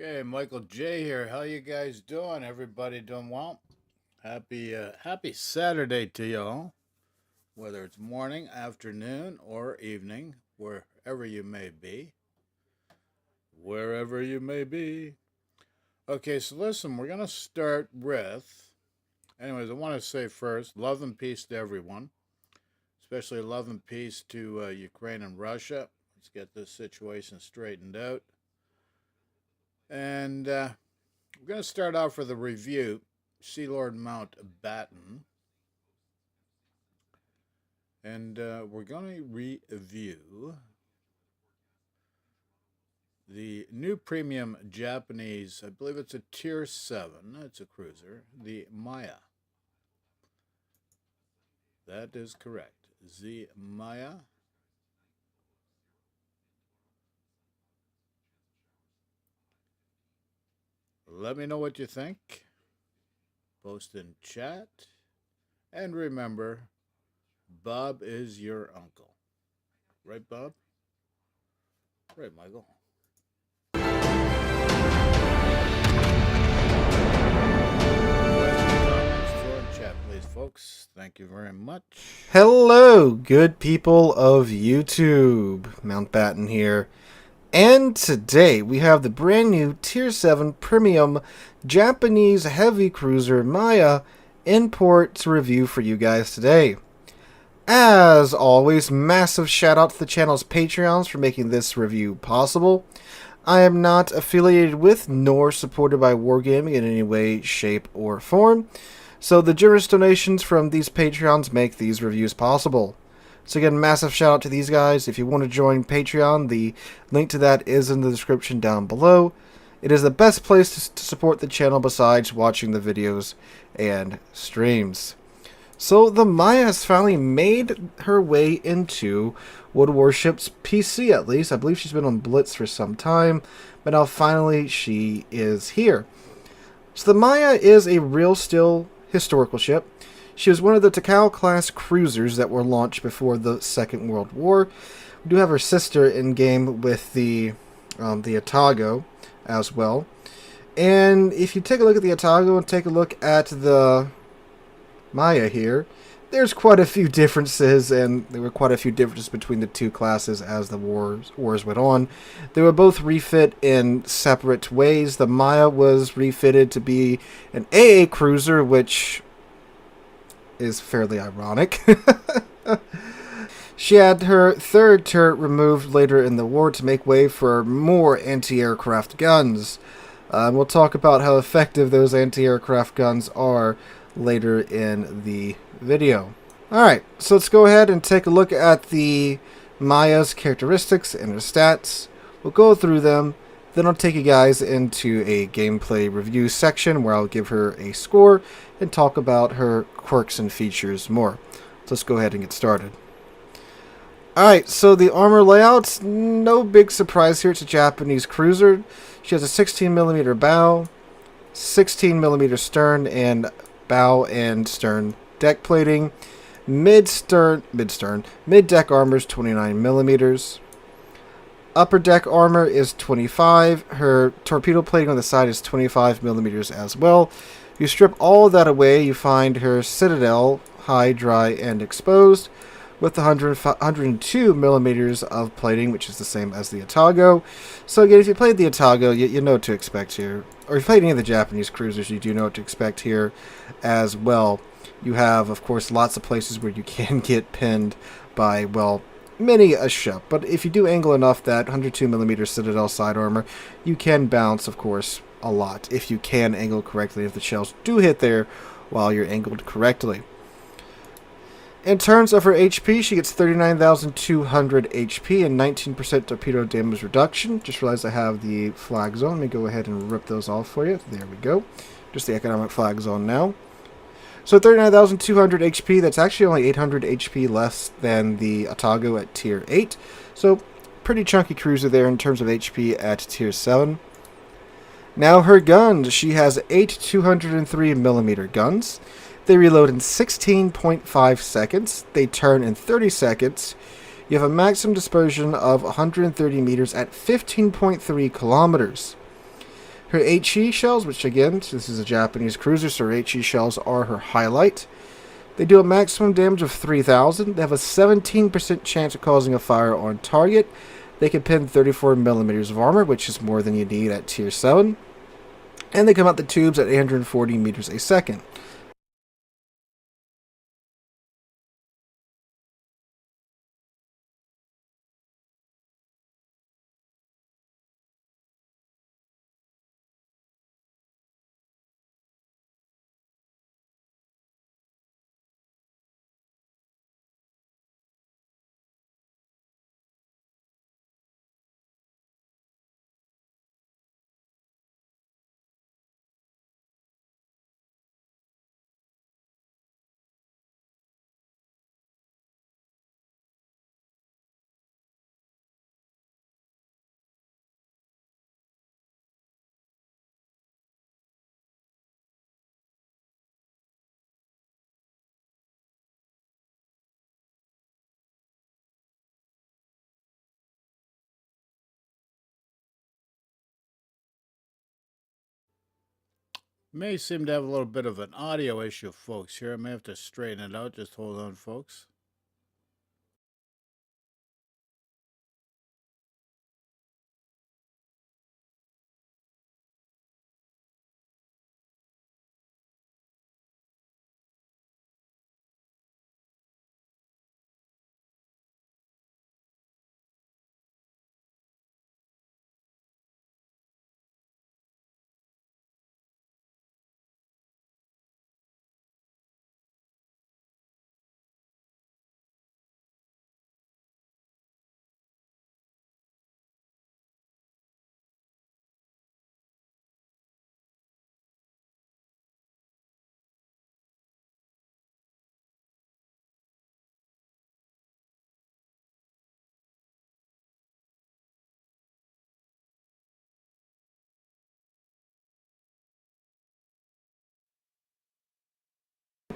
Okay, Michael J here. How you guys doing? Everybody doing well? Happy Saturday to y'all. Whether it's morning, afternoon, or evening, wherever you may be. Wherever you may be. Okay, so listen, we're gonna start with. Anyways, I want to say first, love and peace to everyone, especially love and peace to Ukraine and Russia. Let's get this situation straightened out. And we're going to start off with a review. Sea Lord Mountbatten. And we're going to review the new premium Japanese, I believe it's a Tier 7. It's a cruiser. The Maya. That is correct. The Maya. Let me know what you think. Post in chat. And remember, Bob is your uncle. Right, Bob? Right, Michael. Chat, please, folks. Thank you very much. Hello, good people of YouTube. Mountbatten here. And today we have the brand new Tier 7 Premium Japanese Heavy Cruiser Maya in port to review for you guys today. As always, massive shout out to the channel's Patreons for making this review possible. I am not affiliated with nor supported by Wargaming in any way, shape, or form. So the generous donations from these Patreons make these reviews possible. So again, massive shout out to these guys. If you want to join Patreon, the link to that is in the description down below. It is the best place to support the channel besides watching the videos and streams. So the Maya has finally made her way into World Warships PC, at least. I believe she's been on Blitz for some time, but now finally she is here. So the Maya is a real still historical ship. She was one of the Takao-class cruisers that were launched before the Second World War. We do have her sister in game with the Otago as well. And if you take a look at the Otago and take a look at the Maya here, there's quite a few differences, and there were quite a few differences between the two classes as the wars went on. They were both refit in separate ways. The Maya was refitted to be an AA cruiser, which is fairly ironic. She had her third turret removed later in the war to make way for more anti-aircraft guns. We'll talk about how effective those anti-aircraft guns are later in the video. Alright, so let's go ahead and take a look at the Maya's characteristics and her stats. We'll go through them, then I'll take you guys into a gameplay review section where I'll give her a score and talk about her quirks and features more. So let's go ahead and get started. Alright, so the armor layouts, no big surprise here. It's a Japanese cruiser. She has a 16mm bow, 16mm stern, and bow and stern deck plating. Mid-deck armor is 29mm. Upper deck armor is 25. Her torpedo plating on the side is 25mm as well. You strip all of that away, you find her citadel, high, dry, and exposed, with 102mm of plating, which is the same as the Otago. So again, if you played the Otago, you know what to expect here. Or if you played any of the Japanese cruisers, you do know what to expect here as well. You have, of course, lots of places where you can get pinned by, well, many a ship. But if you do angle enough, that 102mm Citadel side armor, you can bounce, of course, a lot if you can angle correctly, if the shells do hit there while you're angled correctly. In terms of her HP, she gets 39,200 HP and 19% torpedo damage reduction. Just realized I have the flags on. Let me go ahead and rip those off for you. There we go. Just the economic flags on now. So 39,200 HP, that's actually only 800 HP less than the Otago at Tier 8. So pretty chunky cruiser there in terms of HP at Tier 7. Now her guns, she has 8 203mm guns. They reload in 16.5 seconds. They turn in 30 seconds. You have a maximum dispersion of 130 meters at 15.3 kilometers. Her HE shells, which again, this is a Japanese cruiser, so her HE shells are her highlight. They do a maximum damage of 3,000. They have a 17% chance of causing a fire on target. They can pin 34 millimeters of armor, which is more than you need at tier 7. And they come out the tubes at 840 meters a second. May seem to have a little bit of an audio issue, folks. Here, I may have to straighten it out. Just hold on, folks.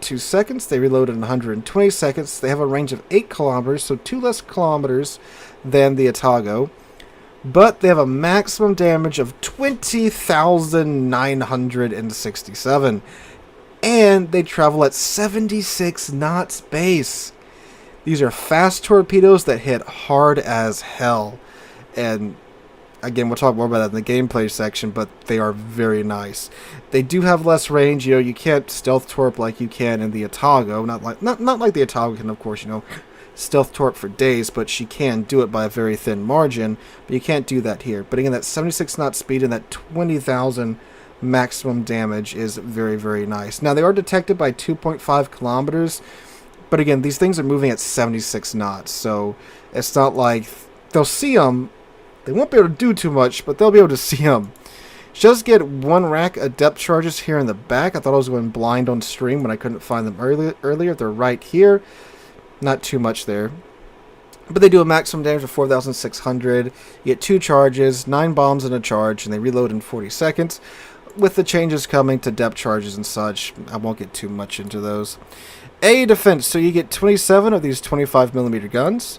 Seconds. They reload in 120 seconds. They have a range of 8 kilometers, so 2 less kilometers than the Otago. But they have a maximum damage of 20,967. And they travel at 76 knots base. These are fast torpedoes that hit hard as hell. And again, we'll talk more about that in the gameplay section, but they are very nice. They do have less range. You know, you can't stealth torp like you can in the Otago. Not like the Otago can, of course, stealth torp for days, but she can do it by a very thin margin. But you can't do that here. But again, that 76 knot speed and that 20,000 maximum damage is very, very nice. Now, they are detected by 2.5 kilometers, but again, these things are moving at 76 knots, so it's not like they'll see them. They won't be able to do too much, but they'll be able to see them. She does get 1 rack of depth charges here in the back. I thought I was going blind on stream when I couldn't find them earlier. They're right here. Not too much there. But they do a maximum damage of 4,600. You get 2 charges, 9 bombs in a charge, and they reload in 40 seconds. With the changes coming to depth charges and such, I won't get too much into those. A defense, so you get 27 of these 25mm guns.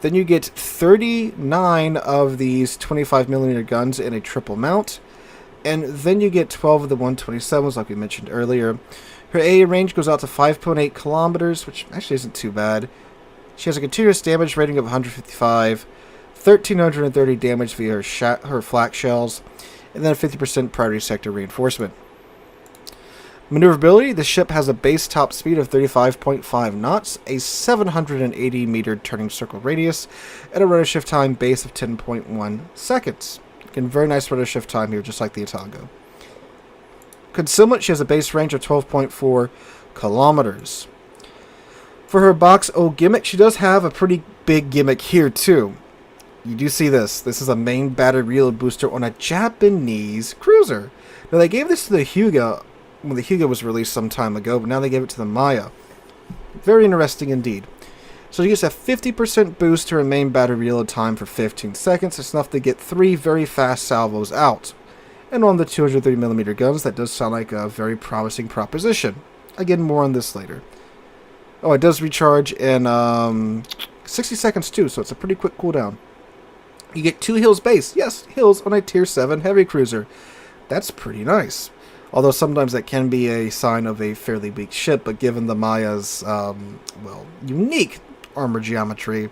Then you get 39 of these 25mm guns in a triple mount. And then you get 12 of the 127s, like we mentioned earlier. Her AA range goes out to 5.8 kilometers, which actually isn't too bad. She has a continuous damage rating of 155, 1,330 damage via her flak shells, and then a 50% priority sector reinforcement. Maneuverability, the ship has a base top speed of 35.5 knots, a 780 meter turning circle radius, and a rudder shift time base of 10.1 seconds. Again, very nice rudder shift time here, just like the Otago. Concealment, she has a base range of 12.4 kilometers. For her box O gimmick, she does have a pretty big gimmick here too. You do see this. This is a main battery reload booster on a Japanese cruiser. Now, they gave this to the Hyuga when the Hyuga was released some time ago, but now they gave it to the Maya. Very interesting indeed. So you get a 50% boost to her main battery reload time for 15 seconds. It's enough to get 3 very fast salvos out. And on the 230mm guns, that does sound like a very promising proposition. Again, more on this later. Oh, it does recharge in 60 seconds too, so it's a pretty quick cooldown. You get 2 hills base. Yes, hills on a tier 7 heavy cruiser. That's pretty nice. Although sometimes that can be a sign of a fairly weak ship, but given the Maya's, well, unique armor geometry,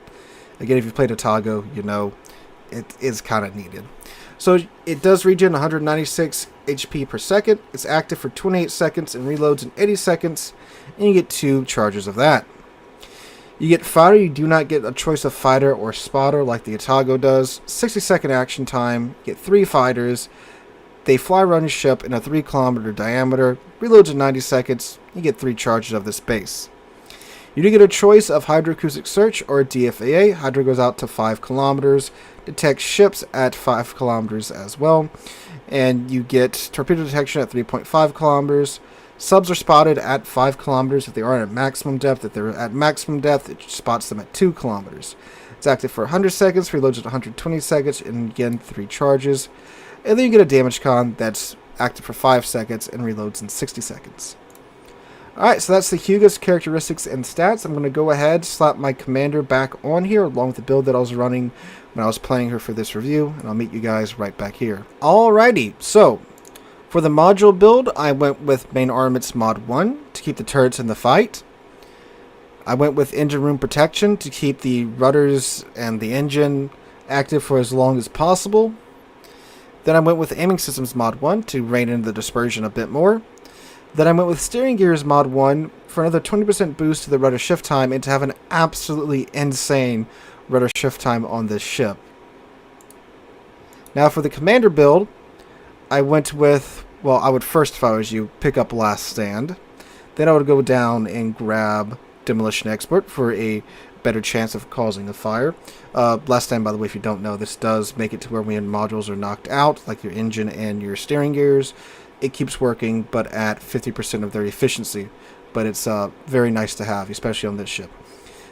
again, if you've played Otago, you know, it is kind of needed. So it does regen 196 HP per second. It's active for 28 seconds and reloads in 80 seconds, and you get 2 charges of that. You get fighter. You do not get a choice of fighter or spotter like the Otago does. 60-second action time. You get 3 fighters. They fly around your ship in a 3-kilometer diameter. Reloads in 90 seconds. You get 3 charges of this base. You do get a choice of hydroacoustic search or DFAA. Hydro goes out to 5 kilometers. Detects ships at 5 kilometers as well. And you get torpedo detection at 3.5 kilometers. Subs are spotted at 5 kilometers if they aren't at maximum depth. If they're at maximum depth, it spots them at 2 kilometers. It's active for 100 seconds, reloads at 120 seconds, and again, 3 charges. And then you get a damage con that's active for 5 seconds and reloads in 60 seconds. Alright, so that's the Hugo's characteristics and stats. I'm going to go ahead, slap my commander back on here along with the build that I was running when I was playing her for this review, and I'll meet you guys right back here. Alrighty, so for the module build, I went with Main Armaments Mod 1 to keep the turrets in the fight. I went with Engine Room Protection to keep the rudders and the engine active for as long as possible. Then I went with Aiming Systems Mod 1 to rein in the dispersion a bit more. Then I went with Steering Gears Mod 1 for another 20% boost to the rudder shift time and to have an absolutely insane rudder shift time on this ship. Now for the commander build, I went with, well, I would first, if I was you, pick up Last Stand. Then I would go down and grab Demolition Expert for a better chance of causing a fire. Last Stand, by the way, if you don't know, this does make it to where when modules are knocked out, like your engine and your steering gears, it keeps working, but at 50% of their efficiency. But it's very nice to have, especially on this ship.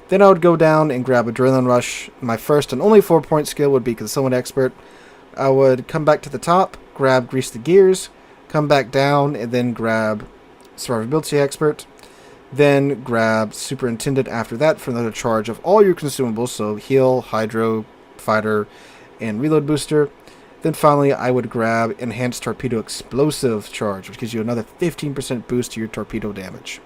Then I would go down and grab Adrenaline Rush. My first and only 4-point skill would be Concealment Expert. I would come back to the top, grab Grease the Gears, come back down, and then grab Survivability Expert. Then grab Superintendent after that for another charge of all your consumables, so Heal, Hydro, Fighter, and Reload Booster. Then finally, I would grab Enhanced Torpedo Explosive Charge, which gives you another 15% boost to your torpedo damage.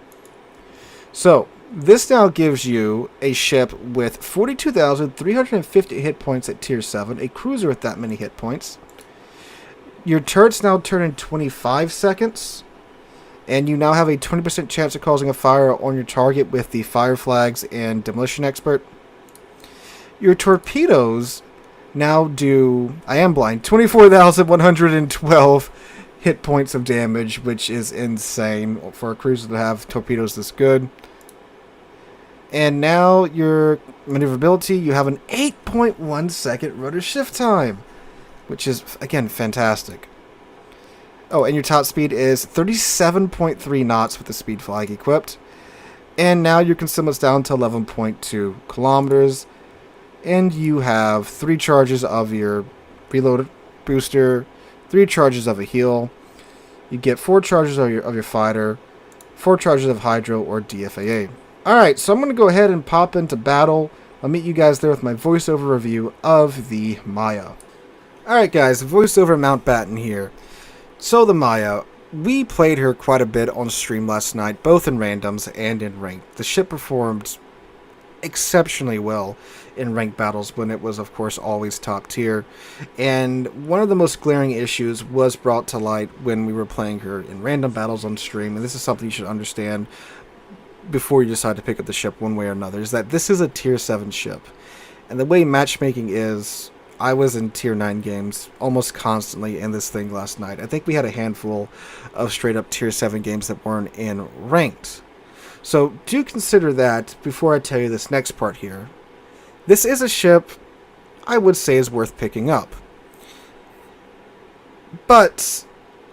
So, this now gives you a ship with 42,350 hit points at Tier 7, a cruiser with that many hit points. Your turrets now turn in 25 seconds. And you now have a 20% chance of causing a fire on your target with the Fire Flags and Demolition Expert. Your torpedoes now do, I am blind, 24,112 hit points of damage, which is insane for a cruiser to have torpedoes this good. And now your maneuverability, you have an 8.1 second rudder shift time, which is, again, fantastic. Oh, and your top speed is 37.3 knots with the speed flag equipped. And now your concealment's down to 11.2 kilometers. And you have 3 charges of your reload booster, 3 charges of a heal. You get 4 charges of your fighter, 4 charges of hydro or DFAA. Alright, so I'm going to go ahead and pop into battle. I'll meet you guys there with my voiceover review of the Maya. Alright guys, voiceover Mountbatten here. So the Maya, we played her quite a bit on stream last night, both in randoms and in ranked. The ship performed exceptionally well in ranked battles when it was, of course, always top tier. And one of the most glaring issues was brought to light when we were playing her in random battles on stream, and this is something you should understand before you decide to pick up the ship one way or another, is that this is a tier 7 ship. And the way matchmaking is, I was in tier 9 games almost constantly in this thing last night. I think we had a handful of straight up tier 7 games that weren't in ranked. So do consider that before I tell you this next part here. This is a ship I would say is worth picking up. But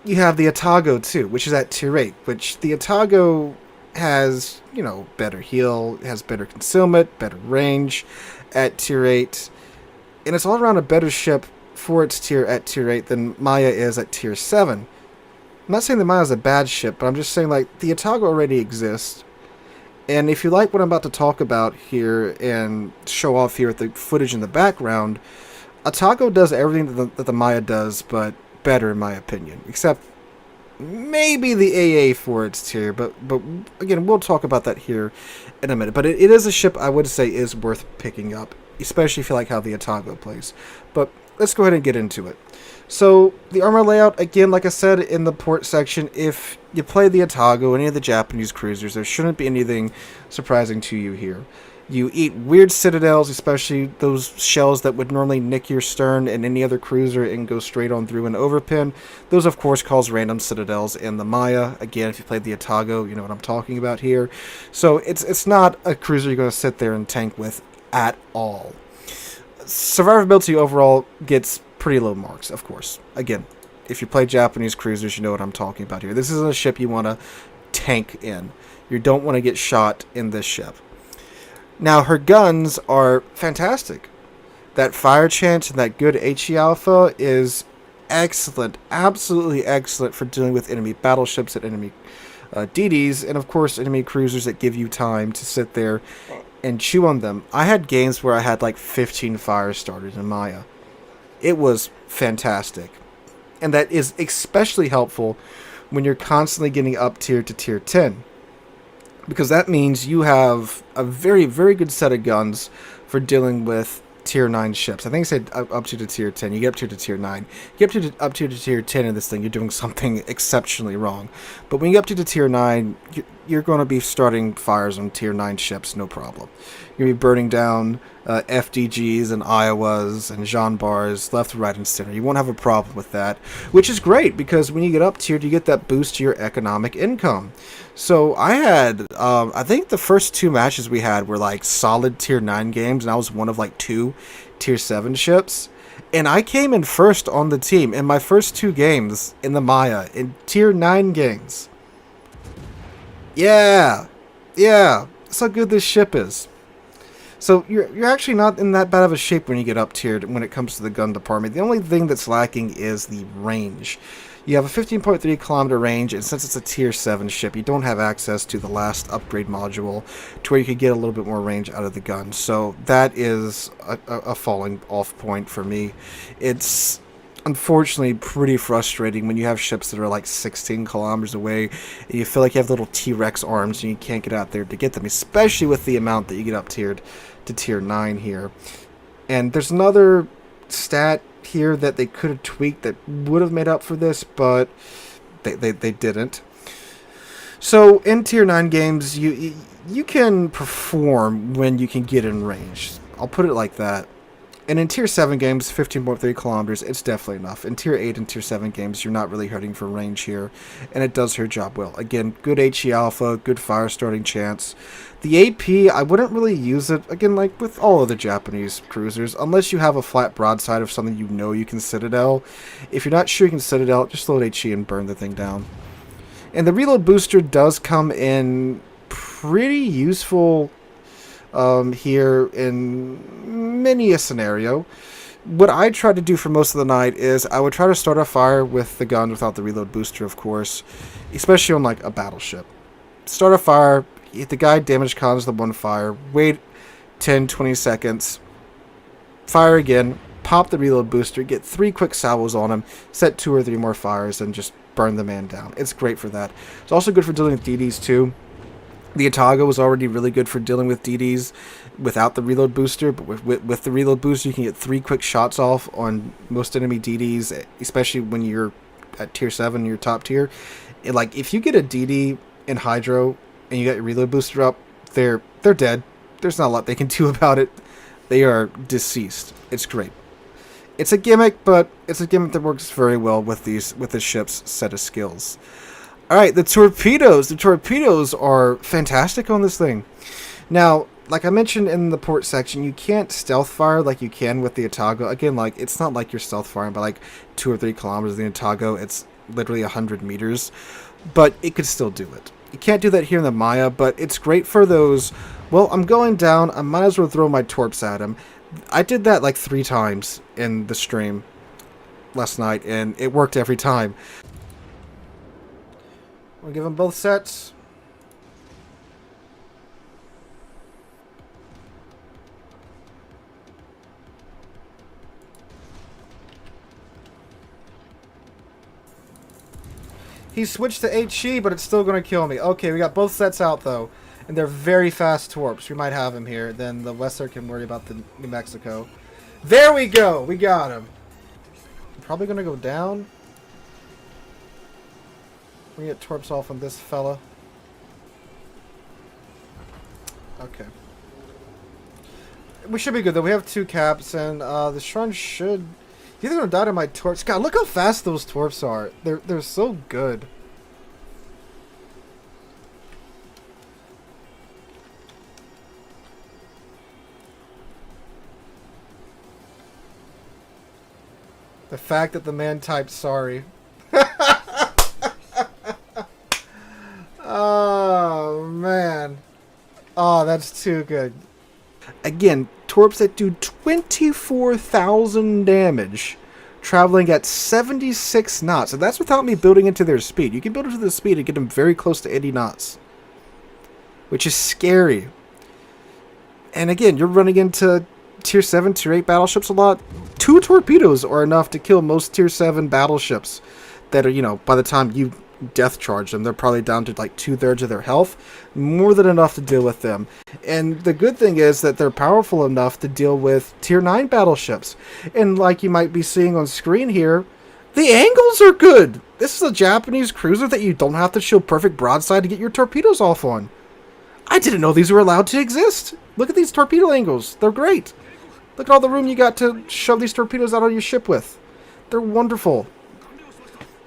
you have the Otago too, which is at tier 8, which the Otago has, you know, better heal, has better concealment, better range at tier 8. And it's all around a better ship for its tier at tier 8 than Maya is at tier 7. I'm not saying that Maya is a bad ship, but I'm just saying, like, the Otago already exists. And if you like what I'm about to talk about here and show off here with the footage in the background, Otago does everything that the Maya does, but better in my opinion, except maybe the AA for its tier, but again, we'll talk about that here in a minute. But it is a ship I would say is worth picking up, especially if you like how the Otago plays. But let's go ahead and get into it. So the armor layout, again, like I said in the port section, if you play the Otago, any of the Japanese cruisers, there shouldn't be anything surprising to you here. You eat weird citadels, especially those shells that would normally nick your stern and any other cruiser and go straight on through an overpin. Those, of course, cause random citadels in the Maya. Again, if you played the Otago, you know what I'm talking about here. So it's not a cruiser you're going to sit there and tank with at all. Survivability overall gets pretty low marks, of course. Again, if you play Japanese cruisers, you know what I'm talking about here. This isn't a ship you want to tank in. You don't want to get shot in this ship. Now, her guns are fantastic. That fire chance and that good HE alpha is excellent, absolutely excellent for dealing with enemy battleships and enemy DDs, and of course enemy cruisers that give you time to sit there and chew on them. I had games where I had like 15 fire starters in Maya. It was fantastic. And that is especially helpful when you're constantly getting up tier to tier 10. Because that means you have a very, very good set of guns for dealing with tier 9 ships. I think I said up to tier 10. You get up to tier 9. You get up to tier 10 in this thing, you're doing something exceptionally wrong. But when you get up to tier 9, you're going to be starting fires on tier 9 ships, no problem. You're going to be burning down FDGs and Iowas and Jean Bars left, right, and center. You won't have a problem with that, which is great because when you get up tiered, you get that boost to your economic income. So I had, I think the first 2 matches we had were like solid tier 9 games, and I was one of like 2 tier 7 ships. And I came in first on the team in my first 2 games in the Maya, in tier 9 games. Yeah, that's how good this ship is. So you're actually not in that bad of a shape when you get up tiered when it comes to the gun department. The only thing that's lacking is the range. You have a 15.3 kilometer range, and since it's a tier 7 ship, you don't have access to the last upgrade module to where you could get a little bit more range out of the gun. So that is a falling off point for me. It's unfortunately pretty frustrating when you have ships that are like 16 kilometers away and you feel like you have little T-Rex arms and you can't get out there to get them, especially with the amount that you get up tiered to tier 9 here. And there's another stat here that they could have tweaked that would have made up for this, but they didn't. So in tier 9 games, you can perform when you can get in range. I'll put it like that. And in tier 7 games, 15.3 kilometers, it's definitely enough. In tier 8 and tier 7 games, you're not really hurting for range here, and it does her job well. Again, good HE alpha, good fire starting chance. The AP, I wouldn't really use it, again, like with all of the Japanese cruisers, unless you have a flat broadside of something you know you can Citadel. If you're not sure you can Citadel, just load HE and burn the thing down. And the reload booster does come in pretty useful here in many a scenario. What I try to do for most of the night is I would try to start a fire with the gun without the reload booster, of course, especially on like a battleship. Start a fire, hit the guy, damage cons the one fire, wait 10-20 seconds, fire again, pop the reload booster, get 3 quick salvos on him, set 2 or 3 more fires, and just burn the man down. It's great for that. It's also good for dealing with DDs too. The Otago was already really good for dealing with DDs without the reload booster, but with the reload booster, you can get 3 quick shots off on most enemy DDs, especially when you're at tier 7, you're top tier. Like, if you get a DD in Hydro and you got your reload booster up, they're dead. There's not a lot they can do about it. They are deceased. It's great. It's a gimmick, but it's a gimmick that works very well with the ship's set of skills. Alright, the Torpedoes. The Torpedoes are fantastic on this thing. Now, like I mentioned in the port section, you can't stealth fire like you can with the Otago. Again, like, it's not like you're stealth firing by like 2 or 3 kilometers. The Otago, it's literally 100 meters. But it could still do it. You can't do that here in the Maya, but it's great for those, well, I'm going down, I might as well throw my torps at him. I did that like 3 times in the stream last night, and it worked every time. We'll give them both sets. He switched to HE, but it's still going to kill me. Okay, we got both sets out, though. And they're very fast torps. We might have him here. Then the Western can worry about the New Mexico. There we go! We got him. Probably going to go down. We get torps off on this fella. Okay. We should be good, though. We have 2 caps, and the Shrun should... He's either going to die to my torps. God, look how fast those torps are. They're so good. The fact that the man typed sorry. Oh, man. Oh, that's too good. Again, torps that do 24,000 damage, traveling at 76 knots. And that's without me building into their speed. You can build into their speed and get them very close to 80 knots. Which is scary. And again, you're running into Tier 7, Tier 8 battleships a lot. 2 torpedoes are enough to kill most Tier 7 battleships that are, you know, by the time you death charge them, they're probably down to like 2/3 of their health. More than enough to deal with them. And the good thing is that they're powerful enough to deal with Tier 9 battleships. And like you might be seeing on screen here, the angles are good. This is a Japanese cruiser that you don't have to show perfect broadside to get your torpedoes off on. I didn't know these were allowed to exist. Look at these torpedo angles. They're great. Look at all the room you got to shove these torpedoes out on your ship with. They're wonderful.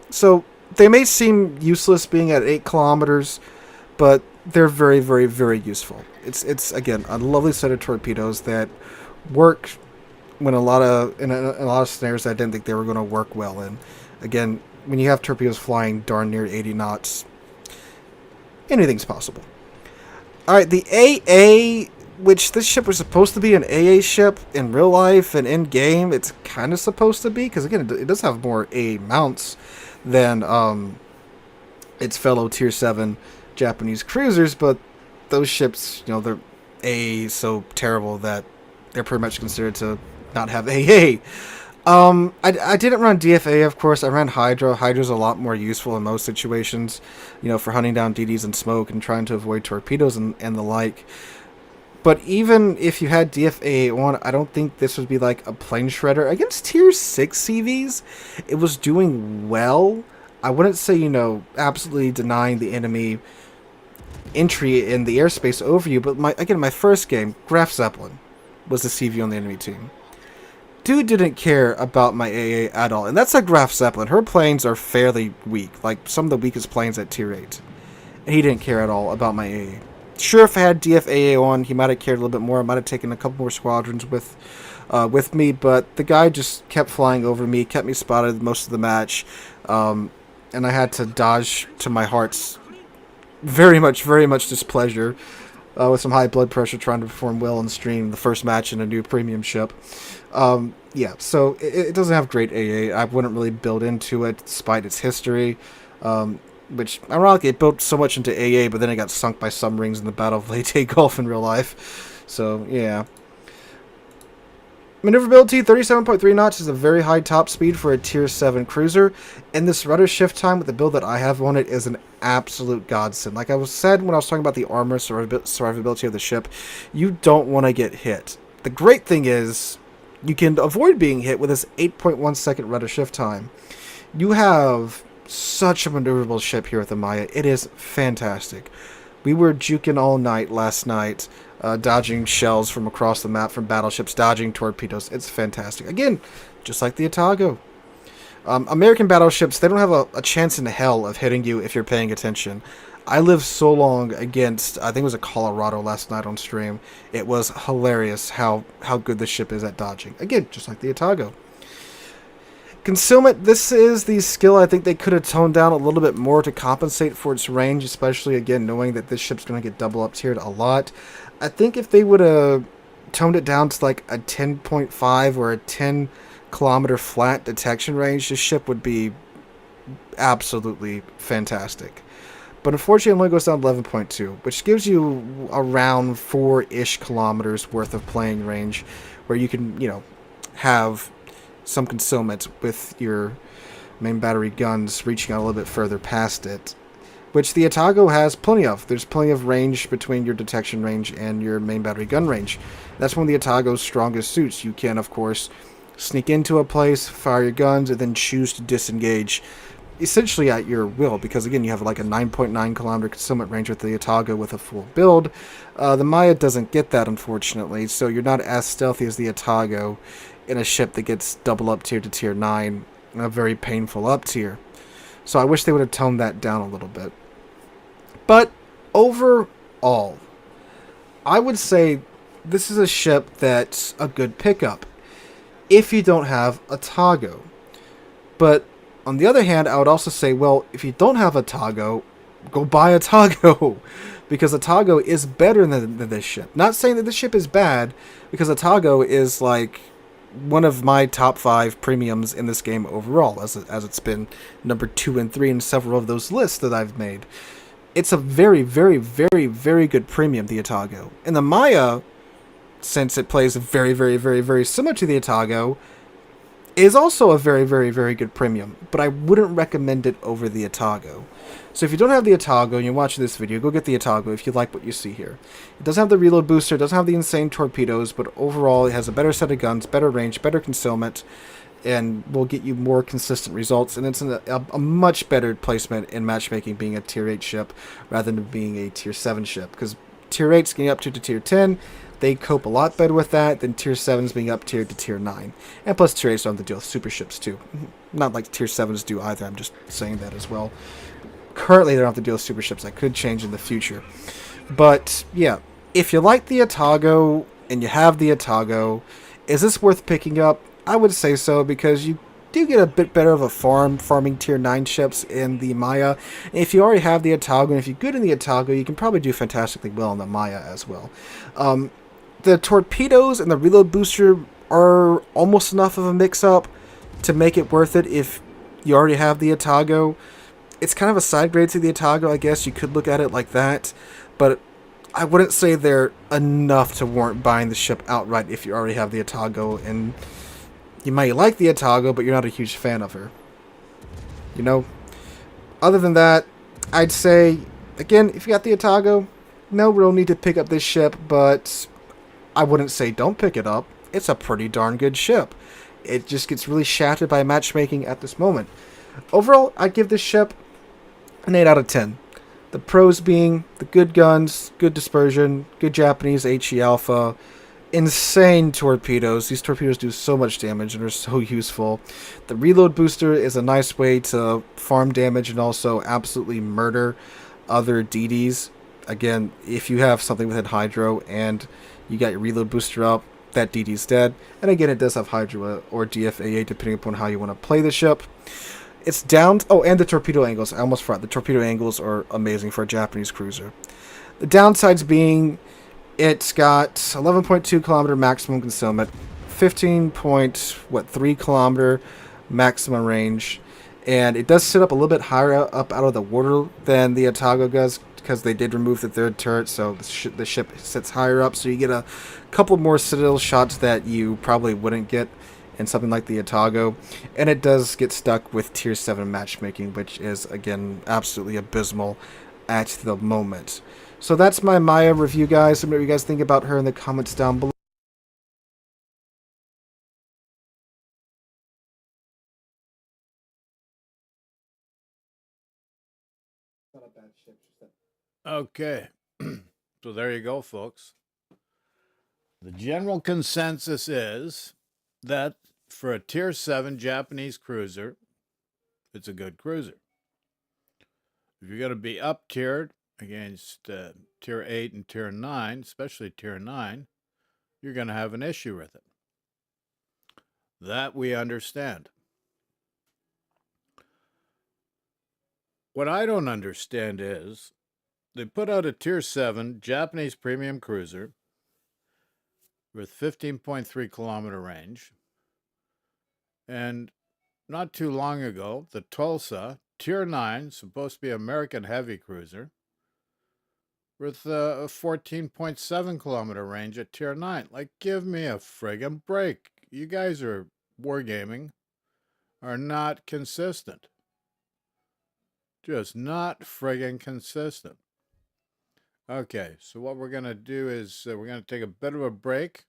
So, they may seem useless being at 8 kilometers, but they're very, very, very useful. It's again, a lovely set of torpedoes that work when in a lot of scenarios that I didn't think they were going to work well in. Again, when you have torpedoes flying darn near 80 knots, anything's possible. Alright, the AA, which this ship was supposed to be an AA ship in real life and in game, it's kind of supposed to be, because again, it does have more AA mounts than its fellow Tier 7 Japanese cruisers, but those ships, you know, they're AA so terrible that they're pretty much considered to not have AA. I didn't run DFA, of course. I ran Hydra. Hydra's a lot more useful in most situations, you know, for hunting down DDs and smoke and trying to avoid torpedoes and the like. But even if you had DFA on, I don't think this would be like a plane shredder. Against Tier 6 CVs, it was doing well. I wouldn't say, you know, absolutely denying the enemy entry in the airspace over you, but my first game, Graf Zeppelin, was the CV on the enemy team. Dude didn't care about my AA at all. And that's a Graf Zeppelin. Her planes are fairly weak, like some of the weakest planes at Tier 8. And he didn't care at all about my AA. Sure, if I had DFAA on, he might have cared a little bit more. I might have taken a couple more squadrons with me, but the guy just kept flying over me, kept me spotted most of the match, and I had to dodge to my heart's very much displeasure with some high blood pressure trying to perform well on stream the first match in a new premium ship. Yeah, so it doesn't have great AA. I wouldn't really build into it despite its history. Which, ironically, it built so much into AA, but then it got sunk by submarines in the Battle of Leyte Gulf in real life. So, yeah. Maneuverability, 37.3 knots is a very high top speed for a Tier 7 cruiser, and this rudder shift time with the build that I have on it is an absolute godsend. Like I said when I was talking about the armor survivability of the ship, you don't want to get hit. The great thing is, you can avoid being hit with this 8.1 second rudder shift time. You have such a maneuverable ship here at the Maya. It is fantastic. We were juking all night last night, dodging shells from across the map from battleships, dodging torpedoes. It's fantastic. Again, just like the Otago. American battleships, they don't have a chance in hell of hitting you if you're paying attention. I lived so long against, I think it was a Colorado last night on stream. It was hilarious how good this ship is at dodging. Again, just like the Otago. Concealment, this is the skill I think they could have toned down a little bit more to compensate for its range, especially, again, knowing that this ship's going to get double up-tiered a lot. I think if they would have toned it down to like a 10.5 or a 10-kilometer flat detection range, this ship would be absolutely fantastic. But unfortunately, it only goes down to 11.2, which gives you around 4-ish kilometers worth of playing range, where you can, you know, have some concealment with your main battery guns reaching out a little bit further past it, which the Otago has plenty of. There's plenty of range between your detection range and your main battery gun range. That's one of the Otago's strongest suits. You can, of course, sneak into a place, fire your guns, and then choose to disengage essentially at your will, because again, you have like a 9.9 kilometer concealment range with the Otago with a full build. The Maya doesn't get that, unfortunately, so you're not as stealthy as the Otago in a ship that gets double up tier to tier 9, a very painful up tier. So I wish they would have toned that down a little bit. But overall, I would say this is a ship that's a good pickup if you don't have Otago. But on the other hand, I would also say, well, if you don't have Otago, go buy Otago. Because Otago is better than this ship. Not saying that this ship is bad, because Otago is like one of my top 5 premiums in this game overall, as it's been number 2 and 3 in several of those lists that I've made. It's a very, very, very, very good premium, the Otago. And the Maya, since it plays very, very, very, very similar to the Otago, is also a very, very, very good premium, but I wouldn't recommend it over the Otago. So if you don't have the Otago and you're watching this video, go get the Otago if you like what you see here. It doesn't have the reload booster, it doesn't have the insane torpedoes, but overall it has a better set of guns, better range, better concealment, and will get you more consistent results, and it's a much better placement in matchmaking being a tier 8 ship rather than being a tier 7 ship, because tier 8's getting up to tier 10, they cope a lot better with that than tier 7s being up tiered to tier 9. And plus tier 8s don't have to deal with super ships too. Not like tier 7s do either, I'm just saying that as well. Currently they don't have to deal with super ships, that could change in the future. But yeah, if you like the Otago and you have the Otago, is this worth picking up? I would say so, because you do get a bit better of a farming tier 9 ships in the Maya. And if you already have the Otago, and if you're good in the Otago, you can probably do fantastically well in the Maya as well. The torpedoes and the reload booster are almost enough of a mix-up to make it worth it if you already have the Otago. It's kind of a side grade to the Otago, I guess. You could look at it like that. But I wouldn't say they're enough to warrant buying the ship outright if you already have the Otago. And you might like the Otago, but you're not a huge fan of her. You know? Other than that, I'd say, again, if you got the Otago, no real need to pick up this ship, but I wouldn't say don't pick it up. It's a pretty darn good ship. It just gets really shattered by matchmaking at this moment. Overall, I'd give this ship an 8 out of 10. The pros being the good guns, good dispersion, good Japanese HE Alpha, insane torpedoes. These torpedoes do so much damage and are so useful. The reload booster is a nice way to farm damage and also absolutely murder other DDs. Again, if you have something within Hydro and you got your reload booster up, that DD's dead. And again, it does have Hydra or DFAA depending upon how you want to play the ship. It's down... Oh, and the torpedo angles. I almost forgot. The torpedo angles are amazing for a Japanese cruiser. The downsides being it's got 11.2 kilometer maximum concealment, 15.3 kilometer maximum range, and it does sit up a little bit higher up out of the water than the Otago does, because they did remove the third turret, so the ship sits higher up, so you get a couple more citadel shots that you probably wouldn't get in something like the Otago. And it does get stuck with tier 7 matchmaking, which is, again, absolutely abysmal at the moment. So that's my Maya review, guys. Let me know what you guys think about her in the comments down below. Okay. So there you go, folks. The general consensus is that for a tier 7 Japanese cruiser, it's a good cruiser. If you're going to be up tiered against tier 8 and tier 9, especially tier 9, you're going to have an issue with it. That we understand. What I don't understand is they put out a tier 7 Japanese premium cruiser with 15.3 kilometer range. And not too long ago, the Tulsa, tier 9, supposed to be American heavy cruiser, with a 14.7 kilometer range at tier 9. Like, give me a friggin' break. You guys are wargaming. are not consistent. Just not friggin' consistent. Okay, so what we're going to do is we're going to take a bit of a break.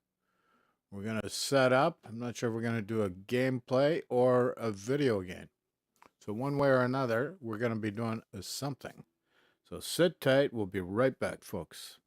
We're going to set up. I'm not sure if we're going to do a gameplay or a video game. So one way or another, we're going to be doing something. So sit tight. We'll be right back, folks.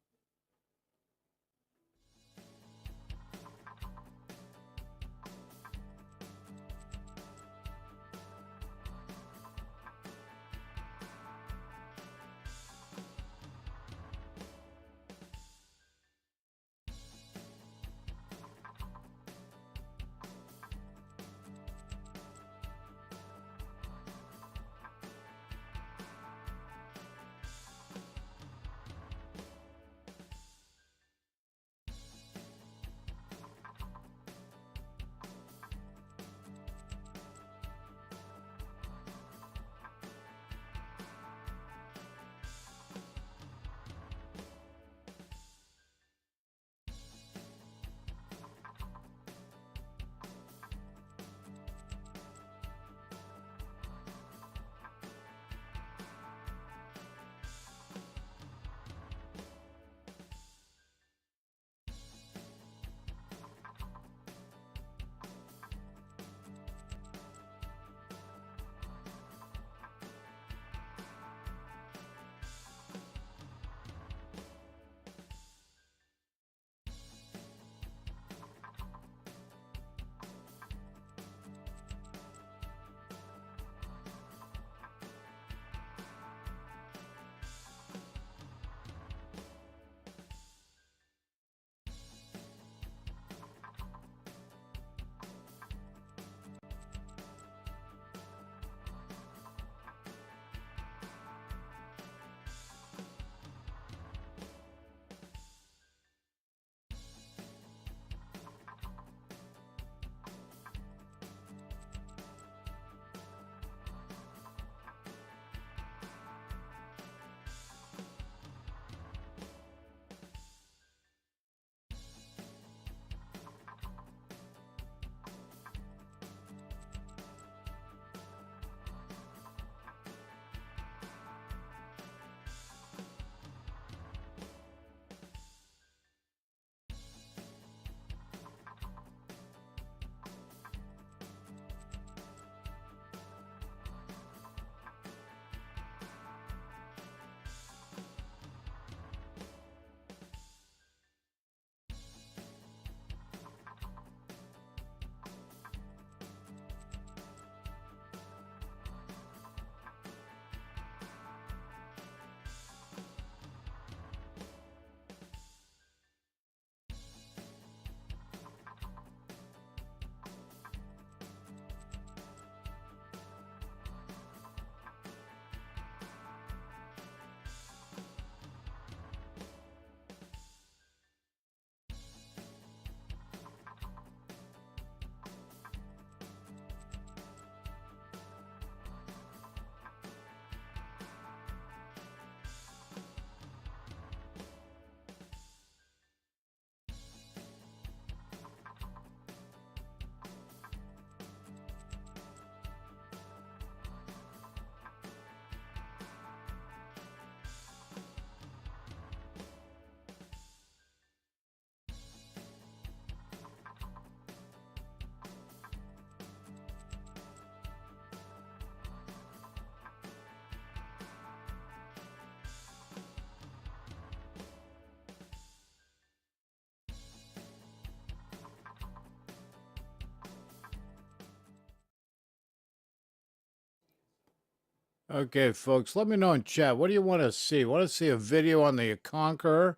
Okay, folks, let me know in chat. What do you want to see? Want to see a video on the Conqueror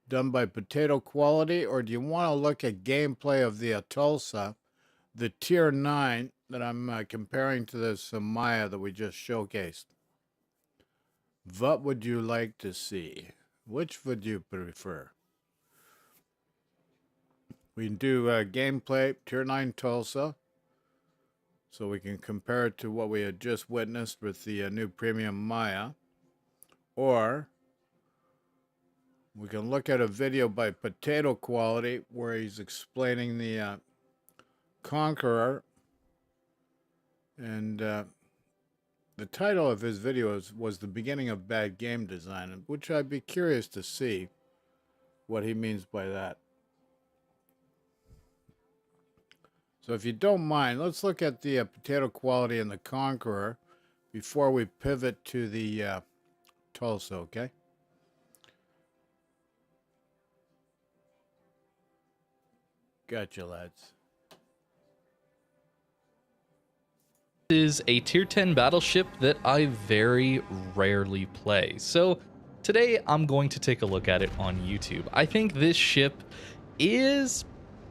done by Potato Quality, or do you want to look at gameplay of the Tulsa, the Tier 9 that I'm comparing to this Maya that we just showcased? What would you like to see? Which would you prefer? We can do gameplay Tier 9 Tulsa, so we can compare it to what we had just witnessed with the new Premium Maya. Or we can look at a video by Potato Quality where he's explaining the Conqueror And the title of his video was The Beginning of Bad Game Design, which I'd be curious to see what he means by that. So if you don't mind, let's look at the potato quality in the Conqueror before we pivot to the Tulsa, okay? Gotcha, lads. Is a tier 10 battleship that I very rarely play. So today I'm going to take a look at it on YouTube. I think this ship is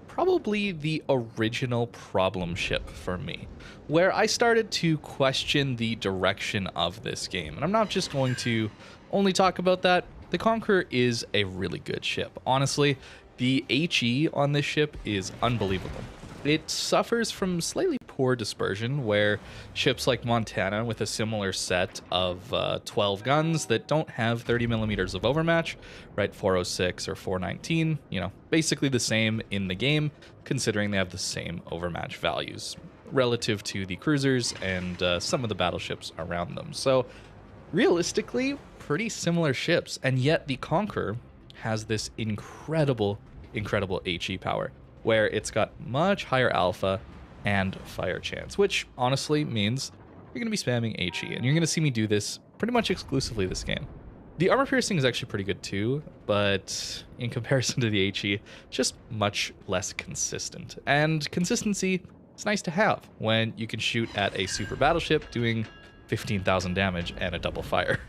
probably the original problem ship for me, where I started to question the direction of this game. And I'm not just going to only talk about that. The Conqueror is a really good ship. Honestly, the HE on this ship is unbelievable. It suffers from slightly poor dispersion, where ships like Montana with a similar set of 12 guns that don't have 30 millimeters of overmatch, right, 406 or 419, you know, basically the same in the game, considering they have the same overmatch values relative to the cruisers and some of the battleships around them. So realistically, pretty similar ships, and yet the Conqueror has this incredible HE power, where it's got much higher alpha and fire chance, which honestly means you're going to be spamming HE, and you're going to see me do this pretty much exclusively this game. The armor piercing is actually pretty good too, but in comparison to the HE, just much less consistent. And consistency is nice to have when you can shoot at a super battleship doing 15,000 damage and a double fire.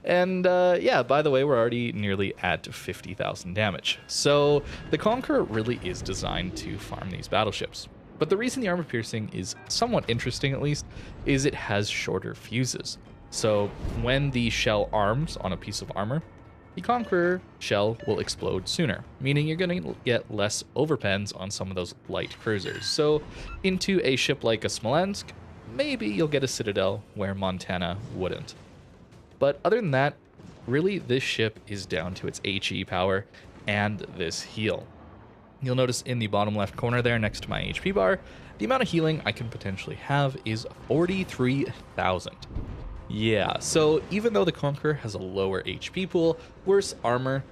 And yeah, by the way, we're already nearly at 50,000 damage. So the Conqueror really is designed to farm these battleships. But the reason the armor piercing is somewhat interesting, at least, is it has shorter fuses. So when the shell arms on a piece of armor, the Conqueror shell will explode sooner, meaning you're going to get less overpens on some of those light cruisers. So into a ship like a Smolensk, maybe you'll get a Citadel where Montana wouldn't. But other than that, really this ship is down to its HE power and this heal. You'll notice in the bottom left corner there next to my HP bar, the amount of healing I can potentially have is 43,000. Yeah, so even though the Conqueror has a lower HP pool, worse armor,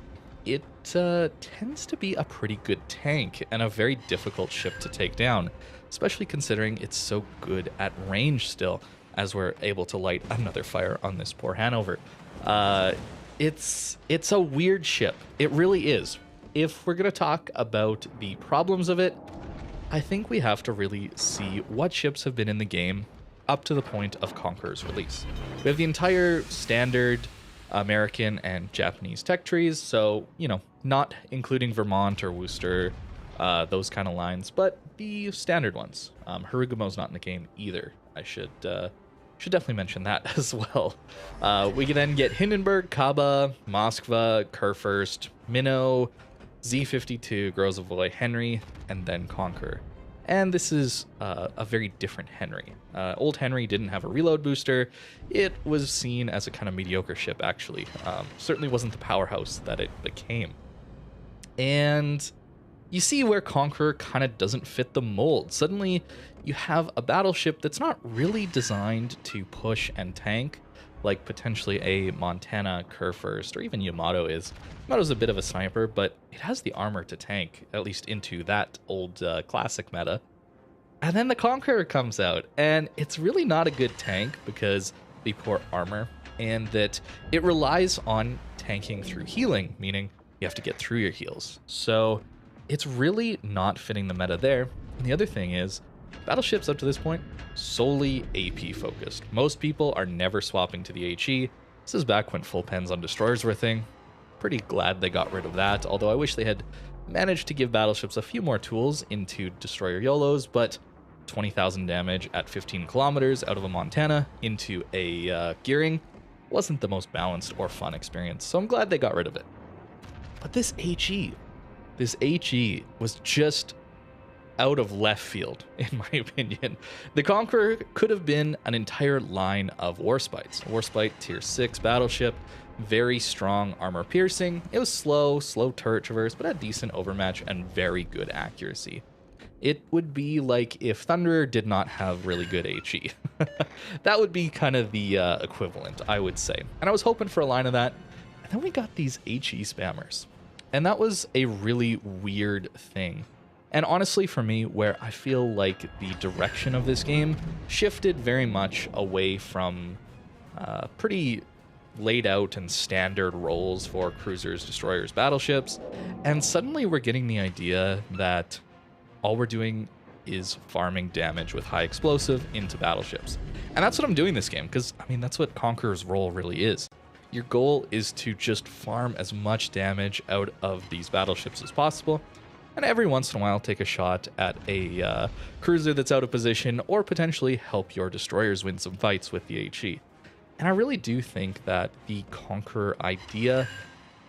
it tends to be a pretty good tank and a very difficult ship to take down, especially considering it's so good at range still, as we're able to light another fire on this poor Hanover. It's a weird ship. It really is. If we're going to talk about the problems of it, I think we have to really see what ships have been in the game up to the point of Conqueror's release. We have the entire standard American and Japanese tech trees, so, you know, not including Vermont or Worcester, those kind of lines, but the standard ones. Harugumo's not in the game either. I should definitely mention that as well. We can then get Hindenburg, Kaba, Moskva, Kurfürst, Minnow, Z-52, Grozavoy, Henry, and then Conqueror. And this is a very different Henry. Old Henry didn't have a reload booster. It was seen as a kind of mediocre ship, actually. Certainly wasn't the powerhouse that it became. And you see where Conqueror kind of doesn't fit the mold. Suddenly, you have a battleship that's not really designed to push and tank, like potentially a Montana, Kurfürst, or even Yamato is. Yamato's a bit of a sniper, but it has the armor to tank, at least into that old classic meta. And then the Conqueror comes out, and it's really not a good tank because the poor armor, and that it relies on tanking through healing, meaning you have to get through your heals. So it's really not fitting the meta there. And the other thing is, battleships up to this point, solely AP focused. Most people are never swapping to the HE. This is back when full pens on destroyers were a thing. Pretty glad they got rid of that, although I wish they had managed to give battleships a few more tools into destroyer YOLOs, but 20,000 damage at 15 kilometers out of a Montana into a gearing wasn't the most balanced or fun experience, so I'm glad they got rid of it. But this HE was just out of left field, in my opinion. The Conqueror could have been an entire line of Warspites. Warspite tier 6 battleship, very strong armor piercing. It was slow turret traverse, but had decent overmatch and very good accuracy. It would be like if Thunderer did not have really good HE. That would be kind of the equivalent, I would say. And I was hoping for a line of that. And then we got these HE spammers. And that was a really weird thing. And honestly, for me, where I feel like the direction of this game shifted very much away from pretty laid out and standard roles for cruisers, destroyers, battleships. And suddenly we're getting the idea that all we're doing is farming damage with high explosive into battleships. And that's what I'm doing this game, because, I mean, that's what Conqueror's role really is. Your goal is to just farm as much damage out of these battleships as possible, and every once in a while take a shot at a cruiser that's out of position, or potentially help your destroyers win some fights with the HE. And I really do think that the Conqueror idea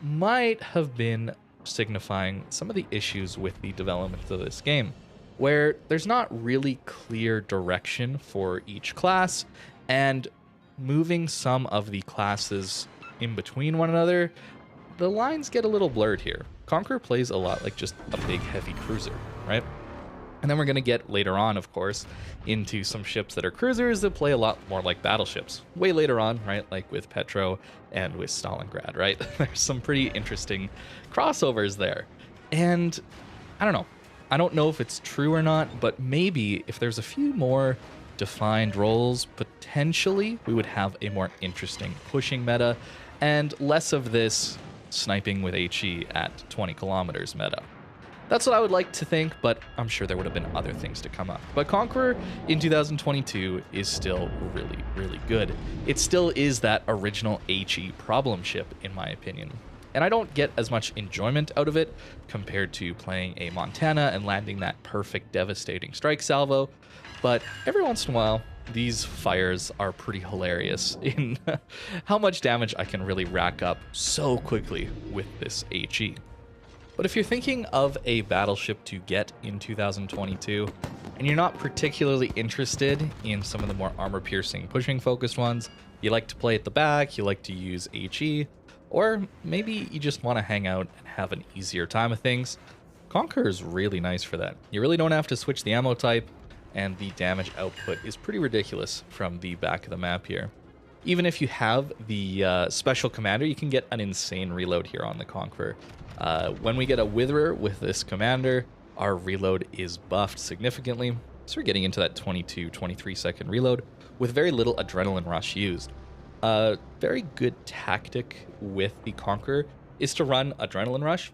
might have been signifying some of the issues with the development of this game, where there's not really clear direction for each class, and moving some of the classes in between one another, the lines get a little blurred here. Conqueror plays a lot like just a big heavy cruiser, right? And then we're going to get later on, of course, into some ships that are cruisers that play a lot more like battleships. Way later on, right? Like with Petro and with Stalingrad, right? There's some pretty interesting crossovers there. And I don't know. I don't know if it's true or not, but maybe if there's a few more defined roles, potentially we would have a more interesting pushing meta and less of this sniping with HE at 20 kilometers meta. That's what I would like to think, but I'm sure there would have been other things to come up. But Conqueror in 2022 is still really, really good. It still is that original HE problem ship, in my opinion. And I don't get as much enjoyment out of it compared to playing a Montana and landing that perfect, devastating strike salvo. But every once in a while, these fires are pretty hilarious in how much damage I can really rack up so quickly with this HE. But if you're thinking of a battleship to get in 2022, and you're not particularly interested in some of the more armor-piercing, pushing-focused ones, you like to play at the back, you like to use HE, or maybe you just want to hang out and have an easier time of things, Conqueror is really nice for that. You really don't have to switch the ammo type, and the damage output is pretty ridiculous from the back of the map here. Even if you have the special commander, you can get an insane reload here on the Conqueror. When we get a Witherer with this commander, our reload is buffed significantly. So we're getting into that 22, 23 second reload with very little adrenaline rush used. A very good tactic with the Conqueror is to run adrenaline rush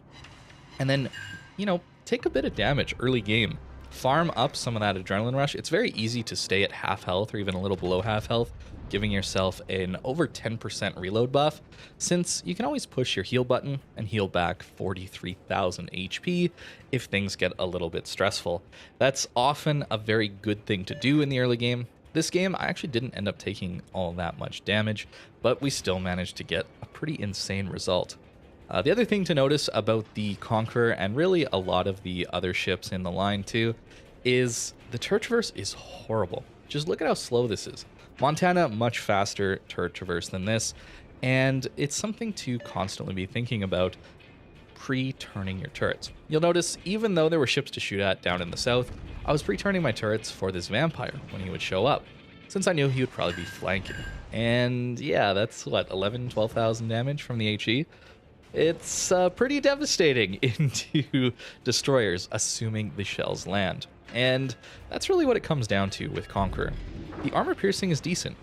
and then, you know, take a bit of damage early game. Farm up some of that adrenaline rush. It's very easy to stay at half health or even a little below half health, giving yourself an over 10% reload buff, since you can always push your heal button and heal back 43,000 HP if things get a little bit stressful. That's often a very good thing to do in the early game. This game, I actually didn't end up taking all that much damage, but we still managed to get a pretty insane result. The other thing to notice about the Conqueror, and really a lot of the other ships in the line too, is the turret traverse is horrible. Just look at how slow this is. Montana, much faster turret traverse than this, and it's something to constantly be thinking about pre-turning your turrets. You'll notice, even though there were ships to shoot at down in the south, I was pre-turning my turrets for this vampire when he would show up, since I knew he would probably be flanking. And yeah, that's what, 11,000, 12,000 damage from the HE? It's pretty devastating into destroyers, assuming the shells land. And that's really what it comes down to with Conqueror. The armor piercing is decent,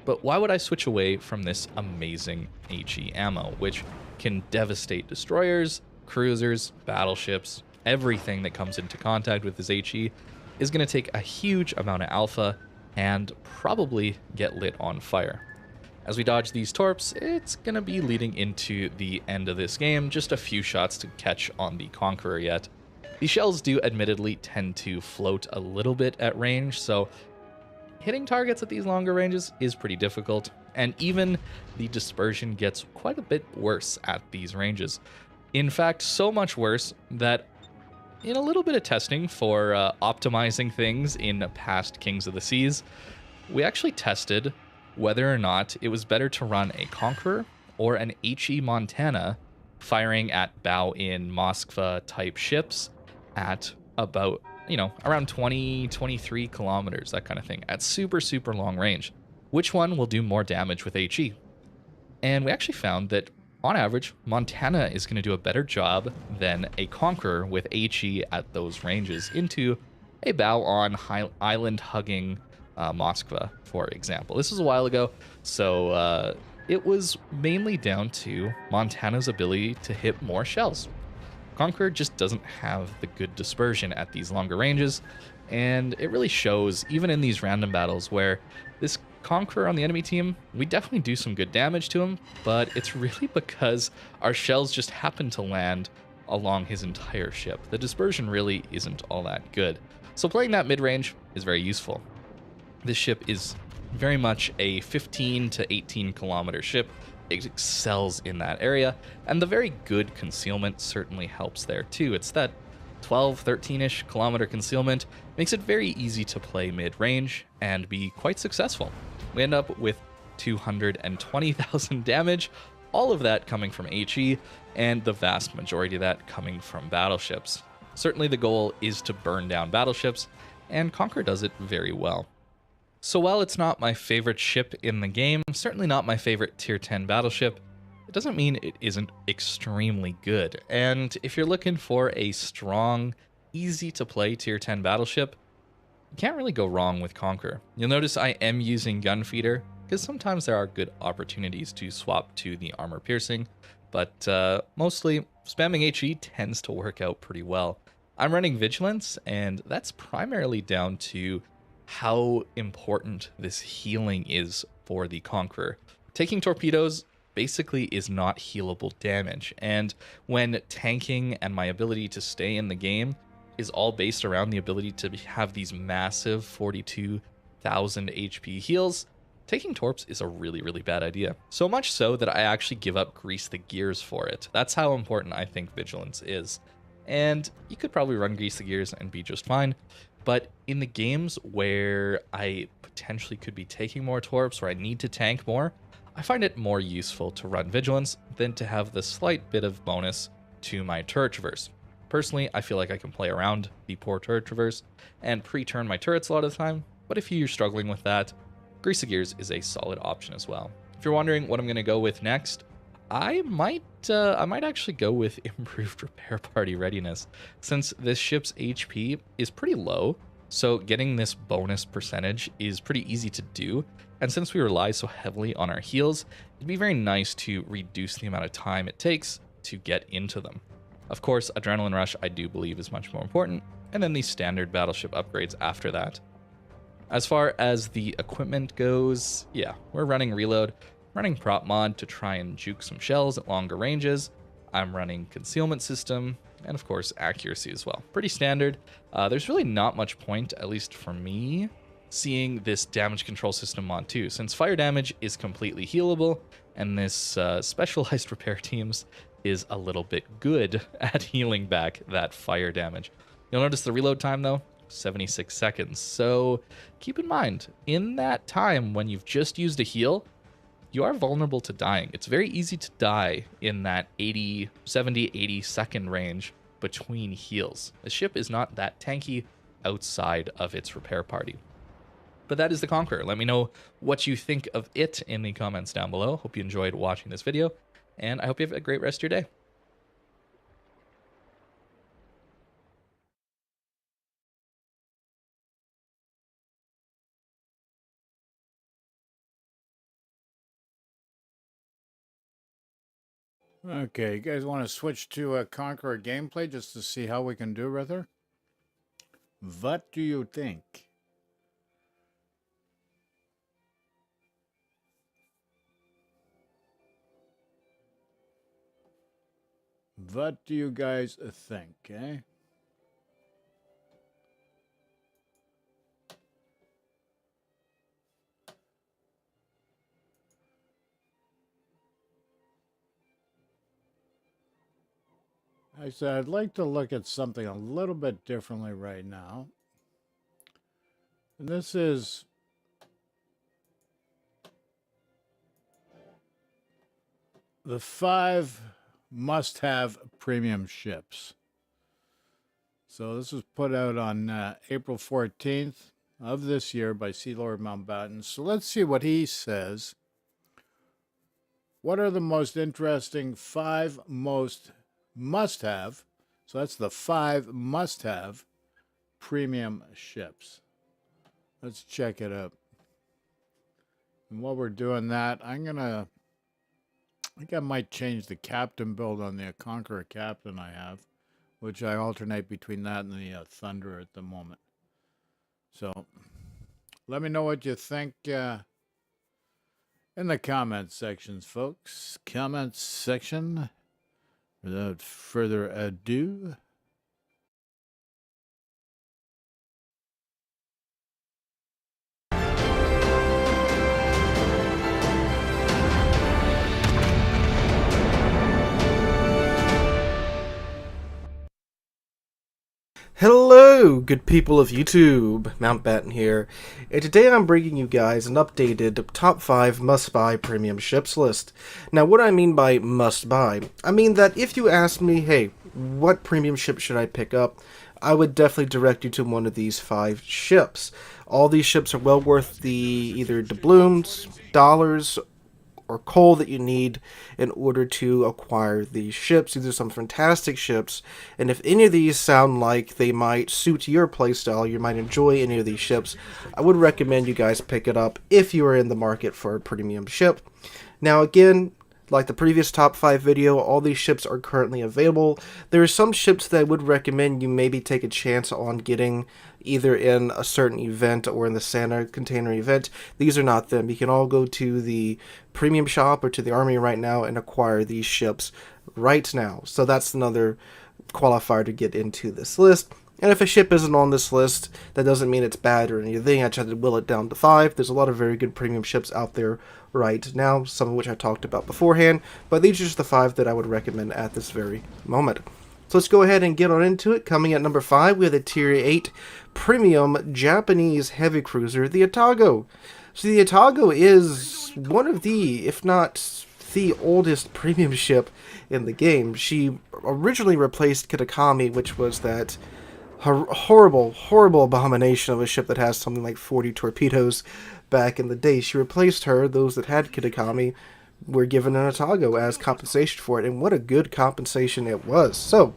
but why would I switch away from this amazing HE ammo, which can devastate destroyers, cruisers, battleships, everything that comes into contact with this HE is going to take a huge amount of alpha and probably get lit on fire. As we dodge these torps, it's going to be leading into the end of this game, just a few shots to catch on the Conqueror yet. The shells do admittedly tend to float a little bit at range, so hitting targets at these longer ranges is pretty difficult, and even the dispersion gets quite a bit worse at these ranges. In fact, so much worse that in a little bit of testing for optimizing things in past Kings of the Seas, we actually tested whether or not it was better to run a Conqueror or an HE Montana firing at bow in Moskva type ships at about around 20, 23 kilometers, that kind of thing, at super, super long range. Which one will do more damage with HE? And we actually found that, on average, Montana is going to do a better job than a Conqueror with HE at those ranges into a bow on island hugging Moskva, for example. This was a while ago, so it was mainly down to Montana's ability to hit more shells. Conqueror just doesn't have the good dispersion at these longer ranges, and it really shows even in these random battles where this Conqueror on the enemy team, we definitely do some good damage to him, but it's really because our shells just happen to land along his entire ship. The dispersion really isn't all that good. So playing that mid-range is very useful. This ship is very much a 15 to 18 kilometer ship. It excels in that area, and the very good concealment certainly helps there too. It's that 12, 13-ish kilometer concealment makes it very easy to play mid-range and be quite successful. We end up with 220,000 damage, all of that coming from HE, and the vast majority of that coming from battleships. Certainly the goal is to burn down battleships, and Conqueror does it very well. So while it's not my favorite ship in the game, certainly not my favorite tier 10 battleship, it doesn't mean it isn't extremely good. And if you're looking for a strong, easy to play tier 10 battleship, you can't really go wrong with Conqueror. You'll notice I am using Gunfeeder, because sometimes there are good opportunities to swap to the armor piercing, but mostly spamming HE tends to work out pretty well. I'm running Vigilance, and that's primarily down to how important this healing is for the Conqueror. Taking Torpedoes basically is not healable damage, and when tanking and my ability to stay in the game is all based around the ability to have these massive 42,000 HP heals, taking Torps is a really, really bad idea. So much so that I actually give up Grease the Gears for it. That's how important I think Vigilance is. And you could probably run Grease the Gears and be just fine, but in the games where I potentially could be taking more Torps, where I need to tank more, I find it more useful to run Vigilance than to have the slight bit of bonus to my turret traverse. Personally, I feel like I can play around the poor turret traverse and pre-turn my turrets a lot of the time, but if you're struggling with that, Grease the Gears is a solid option as well. If you're wondering what I'm going to go with next, I might actually go with improved repair party readiness, since this ship's HP is pretty low, so getting this bonus percentage is pretty easy to do, and since we rely so heavily on our heals, it'd be very nice to reduce the amount of time it takes to get into them. Of course, Adrenaline Rush I do believe is much more important, and then the standard battleship upgrades after that. As far as the equipment goes, yeah, we're running Reload, running Prop Mod to try and juke some shells at longer ranges. I'm running Concealment System, and of course Accuracy as well. Pretty standard. There's really not much point, at least for me, seeing this damage control system mod too, since fire damage is completely healable, and this specialized repair teams is a little bit good at healing back that fire damage. You'll notice the reload time though, 76 seconds. So keep in mind, in that time when you've just used a heal, you are vulnerable to dying. It's very easy to die in that 70, 80 second range between heals. The ship is not that tanky outside of its repair party. But that is the Conqueror. Let me know what you think of it in the comments down below. Hope you enjoyed watching this video, and I hope you have a great rest of your day. Okay, you guys want to switch to a Conqueror gameplay just to see how we can do with her? What do you think? What do you guys think, eh? I said I'd like to look at something a little bit differently right now. And this is the 5 must-have premium ships. So this was put out on April 14th of this year by Sea Lord Mountbatten. So let's see what he says. What are the most interesting 5 most must-have? So that's the 5 must-have premium ships. Let's check it out. And while we're doing that, I think I might change the captain build on the Conqueror captain I have, which I alternate between that and the Thunder at the moment. So let me know what you think in the comments sections, folks. Comments section. Without further ado. Hello, good people of YouTube, Mountbatten here, and today I'm bringing you guys an updated top 5 must-buy premium ships list. Now, what I mean by must-buy, I mean that if you ask me, hey, what premium ship should I pick up, I would definitely direct you to one of these 5 ships. All these ships are well worth the either doubloons, dollars, or coal that you need in order to acquire these ships. These are some fantastic ships, and if any of these sound like they might suit your playstyle, you might enjoy any of these ships, I would recommend you guys pick it up if you are in the market for a premium ship. Now again, like the previous top 5 video, all these ships are currently available. There are some ships that I would recommend you maybe take a chance on getting either in a certain event or in the Santa container event. These are not them. You can all go to the premium shop or to the army right now and acquire these ships right now. So that's another qualifier to get into this list. And if a ship isn't on this list, that doesn't mean it's bad or anything. I tried to will it down to 5. There's a lot of very good premium ships out there right now, some of which I talked about beforehand, but these are just the 5 that I would recommend at this very moment. So let's go ahead and get on into it. Coming at number 5, we have the Tier 8 Premium Japanese Heavy Cruiser, the Otago. So the Otago is one of the, if not the oldest premium ship in the game. She originally replaced Kitakami, which was that horrible abomination of a ship that has something like 40 torpedoes back in the day. She replaced her. Those that had Kitakami were given an Otago as compensation for it, and what a good compensation it was. So,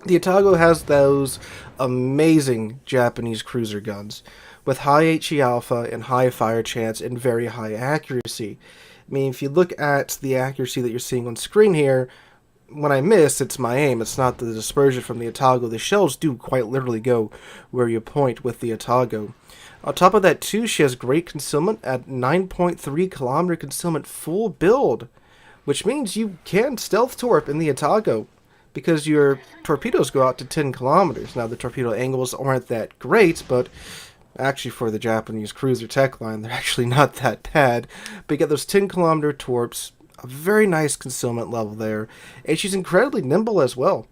the Otago has those amazing Japanese cruiser guns with high HE alpha and high fire chance and very high accuracy. I mean, if you look at the accuracy that you're seeing on screen here, when I miss, it's my aim. It's not the dispersion from the Otago. The shells do quite literally go where you point with the Otago. On top of that, too, she has great concealment at 9.3 kilometer concealment full build, which means you can stealth torp in the Otago because your torpedoes go out to 10 kilometers. Now, the torpedo angles aren't that great, but actually for the Japanese cruiser tech line, they're actually not that bad. But you get those 10 kilometer torps, a very nice concealment level there, and she's incredibly nimble as well.